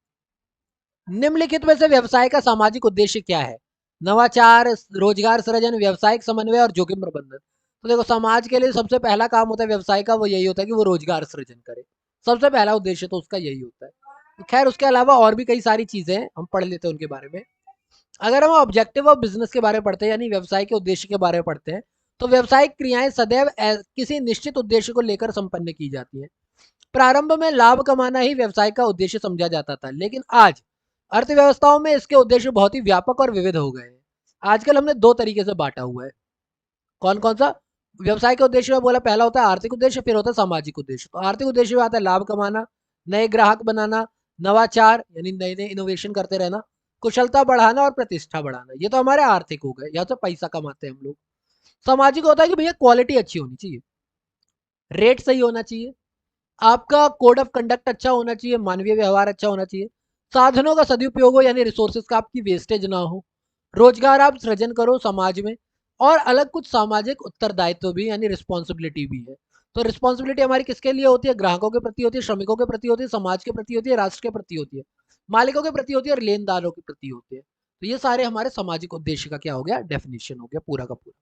निम्नलिखित में से व्यवसाय का सामाजिक उद्देश्य क्या है, नवाचार, रोजगार सृजन, व्यवसायिक समन्वय और जोखिम प्रबंधन। तो देखो, समाज के लिए सबसे पहला काम होता है व्यवसाय का, वो यही होता है कि वो रोजगार सृजन करे, सबसे पहला उद्देश्य तो उसका यही होता है। खैर उसके अलावा और भी कई सारी चीजें हैं, हम पढ़ लेते हैं उनके बारे में। अगर हम ऑब्जेक्टिव ऑफ बिजनेस के बारे में पढ़ते हैं, यानी व्यवसाय के उद्देश्य के बारे में पढ़ते हैं, तो व्यवसायिक क्रियाएं सदैव किसी निश्चित उद्देश्य को लेकर संपन्न की जाती हैं। प्रारंभ में लाभ कमाना ही व्यवसाय का उद्देश्य समझा जाता था, लेकिन आज अर्थव्यवस्थाओं में इसके उद्देश्य बहुत ही व्यापक और विविध हो गए हैं। आजकल हमने दो तरीके से बांटा हुआ है। कौन कौन सा? व्यवसाय के उद्देश्य में बोला, पहला होता है आर्थिक उद्देश्य, फिर होता है सामाजिक उद्देश्य। तो आर्थिक उद्देश्य में आता है लाभ कमाना, नए ग्राहक बनाना, नवाचार यानी नए नए इनोवेशन करते रहना, कुशलता बढ़ाना और प्रतिष्ठा बढ़ाना। ये तो हमारे आर्थिक हो गए, यहाँ से पैसा कमाते हैं हम लोग। सामाजिक होता है कि भैया क्वालिटी अच्छी होनी चाहिए, रेट सही होना चाहिए, आपका कोड ऑफ कंडक्ट अच्छा होना चाहिए, मानवीय व्यवहार अच्छा होना चाहिए, साधनों का सदुपयोग हो यानी रिसोर्सेज का आपकी वेस्टेज ना हो, रोजगार आप सृजन करो समाज में, और अलग कुछ सामाजिक उत्तरदायित्व भी यानी रिस्पॉन्सिबिलिटी भी है। तो रिस्पॉन्सिबिलिटी हमारी किसके लिए होती है? ग्राहकों के प्रति होती है, श्रमिकों के प्रति होती है, समाज के प्रति होती है, राष्ट्र के प्रति होती है, मालिकों के प्रति होती है और लेनदारों के प्रति होती है। तो ये सारे हमारे सामाजिक उद्देश्य का क्या हो गया? डेफिनेशन हो गया पूरा का पूरा।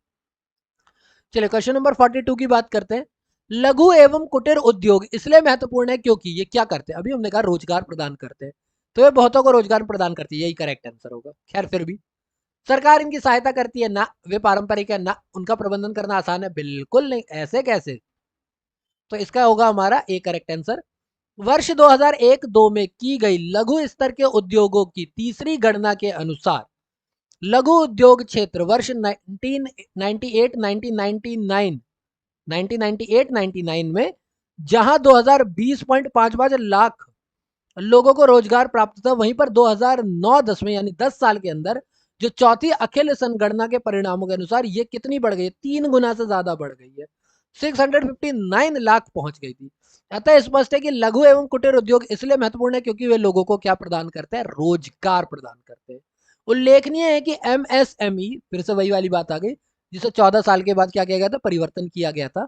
चलिए क्वेश्चन नंबर 42 की बात करते हैं। लघु एवं कुटीर उद्योग इसलिए महत्वपूर्ण है क्योंकि ये क्या करते हैं? अभी हमने कहा रोजगार प्रदान करते हैं, तो ये बहुतों को रोजगार प्रदान करती है, यही करेक्ट आंसर होगा। खैर फिर भी सरकार इनकी सहायता करती है ना, वे पारंपरिक है ना, उनका प्रबंधन करना आसान है, बिल्कुल नहीं, ऐसे कैसे? तो इसका होगा हमारा ए करेक्ट आंसर। वर्ष 2001-2 में की गई लघु स्तर के उद्योगों की तीसरी गणना के अनुसार लघु उद्योग क्षेत्र वर्ष 1998-1999 में जहां 2020.55 लाख लोगों को रोजगार प्राप्त था, वहीं पर 2009-10 में यानी 10 साल के अंदर जो चौथी अखिल संगणना के परिणामों के अनुसार ये कितनी बढ़ गई? 3 गुना से ज्यादा बढ़ गई है, 659 लाख पहुंच गई थी। अतः स्पष्ट है कि लघु एवं कुटीर उद्योग इसलिए महत्वपूर्ण है क्योंकि वे लोगों को क्या प्रदान करते हैं? रोजगार प्रदान करते हैं। उल्लेखनीय है कि एमएसएमई, फिर से वही वाली बात आ गई जिसे 14 साल के बाद क्या किया गया था? परिवर्तन किया गया था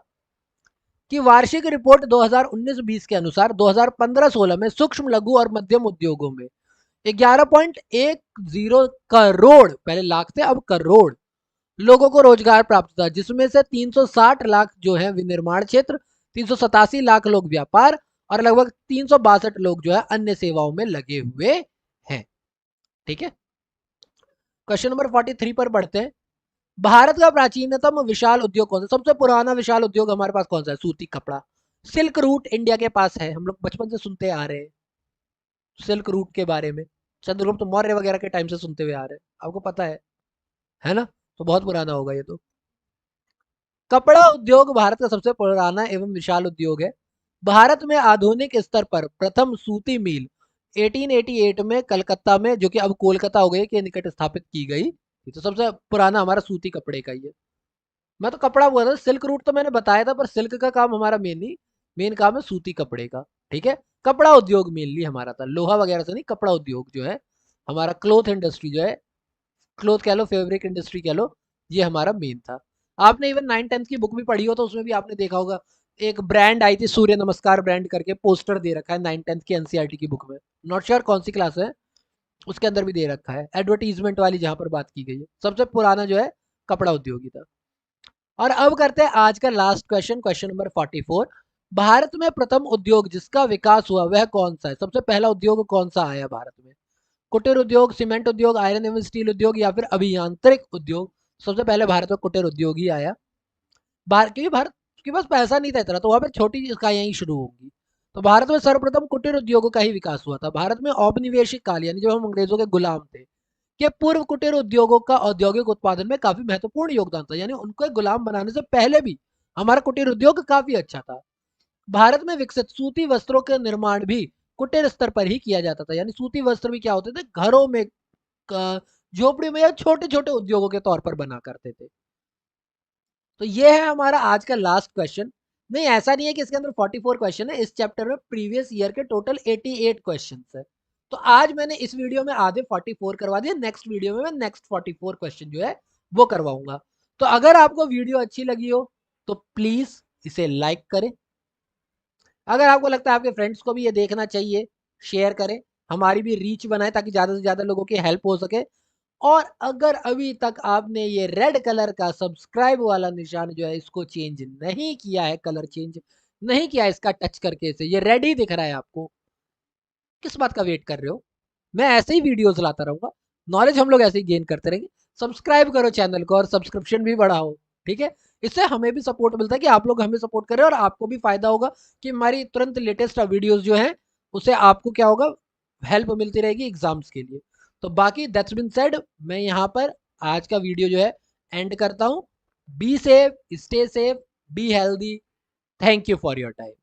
कि वार्षिक रिपोर्ट 2019-20 के अनुसार 2015-16 में सूक्ष्म लघु और मध्यम उद्योगों में 11.10 करोड़, पहले लाख थे अब करोड़ लोगों को रोजगार प्राप्त था, जिसमें से 360 लाख जो है विनिर्माण क्षेत्र, 387 लाख लोग व्यापार और लगभग 362 लोग जो है अन्य सेवाओं में लगे हुए हैं। ठीक है, क्वेश्चन नंबर 43 पर बढ़ते हैं। भारत का प्राचीनतम विशाल उद्योग कौन सा? सबसे पुराना विशाल उद्योग हमारे पास कौन सा है? सूती कपड़ा। सिल्क रूट इंडिया के पास है, हम लोग बचपन से सुनते आ रहे हैं सिल्क रूट के बारे में, चंद्रगुप्त मौर्य वगैरह के टाइम से सुनते हुए आ रहे हैं, आपको पता है ना? तो बहुत पुराना होगा ये तो। कपड़ा उद्योग भारत का सबसे पुराना एवं विशाल उद्योग है। भारत में आधुनिक स्तर पर प्रथम सूती मिल 1888 में कलकत्ता में, जो कि अब कोलकाता हो गई, के निकट स्थापित की गई। ये तो सबसे पुराना हमारा सूती कपड़े का ही है। मैं तो कपड़ा बोल रहा था, सिल्क रूट तो मैंने बताया था, पर सिल्क का काम हमारा मेन काम है सूती कपड़े का। ठीक है, कपड़ा उद्योग मेनली हमारा था, लोहा वगैरह से नहीं। कपड़ा उद्योग जो है हमारा, क्लोथ इंडस्ट्री जो है, क्लोथ कह लो, फैब्रिक इंडस्ट्री कह लो, ये हमारा मेन था। आपने इवन 9-10 की बुक भी पढ़ी हो तो उसमें भी आपने देखा होगा, एक ब्रांड आई थी सूर्य नमस्कार ब्रांड करके, पोस्टर दे रखा है 9-10 की एनसीईआरटी की बुक में, नॉट श्योर कौन सी क्लास है, उसके अंदर भी दे रखा है, एडवर्टीजमेंट वाली जहां पर बात की गई है। सबसे पुराना जो है कपड़ा उद्योग ही था। और अब करते हैं आज का last question, question number 44। Bharat में प्रथम उद्योग जिसका विकास हुआ वह कौन सा है? सबसे पहला उद्योग कौन सा आया भारत में? कुटीर उद्योग, सीमेंट उद्योग, आयरन एवं स्टील उद्योग या फिर अभियांत्रिक उद्योग? सबसे पहले भारत में कुटीर उद्योग ही आया। क्योंकि भारत के पास पैसा नहीं था इतना, तो वहां पर छोटी इकाइयां ही शुरू होंगी। तो भारत में सर्वप्रथम कुटीर उद्योगों का ही विकास हुआ था। भारत में औपनिवेशिक काल यानी जब हम अंग्रेजों के गुलाम थे के पूर्व कुटीर उद्योगों का औद्योगिक उत्पादन में काफी महत्वपूर्ण योगदान था, यानी उनको गुलाम बनाने से पहले भी हमारा कुटीर उद्योग काफी अच्छा था। भारत में विकसित सूती वस्त्रों का निर्माण भी कुटीर स्तर पर ही किया जाता था, यानी सूती वस्त्र भी क्या होते थे? घरों में, झोपड़ी में या छोटे छोटे उद्योगों के तौर पर बना करते थे। तो ये है हमारा आज का लास्ट क्वेश्चन। नहीं, ऐसा नहीं है कि इसके अंदर 44 क्वेश्चन है, इस चैप्टर में प्रीवियस ईयर के टोटल 88 क्वेश्चन है। तो आज मैंने इस वीडियो में आधे 44 करवा दिए, नेक्स्ट वीडियो में मैं नेक्स्ट 44 क्वेश्चन जो है वो करवाऊंगा। तो अगर आपको वीडियो अच्छी लगी हो तो प्लीज इसे लाइक करें, अगर आपको लगता है आपके फ्रेंड्स को भी ये देखना चाहिए, शेयर करें, हमारी भी रीच बनाए ताकि ज्यादा से ज्यादा लोगों की हेल्प हो सके। और अगर अभी तक आपने ये रेड कलर का सब्सक्राइब वाला निशान जो है इसको चेंज नहीं किया है, कलर चेंज नहीं किया है इसका टच करके, इसे ये रेड ही दिख रहा है आपको, किस बात का वेट कर रहे हो? मैं ऐसे ही वीडियोस लाता रहूंगा, नॉलेज हम लोग ऐसे ही गेन करते रहेंगे। सब्सक्राइब करो चैनल को और सब्सक्रिप्शन भी बढ़ाओ। ठीक है, इससे हमें भी सपोर्ट मिलता है कि आप लोग हमें सपोर्ट कर रहे हैं और आपको भी फायदा होगा कि हमारी तुरंत लेटेस्ट वीडियोस जो है उसे आपको क्या होगा, हेल्प मिलती रहेगी एग्जाम्स के लिए। तो बाकी दैट्स बीन सेड, मैं यहाँ पर आज का वीडियो जो है एंड करता हूँ। Be safe, stay safe, be healthy. Thank you for your time.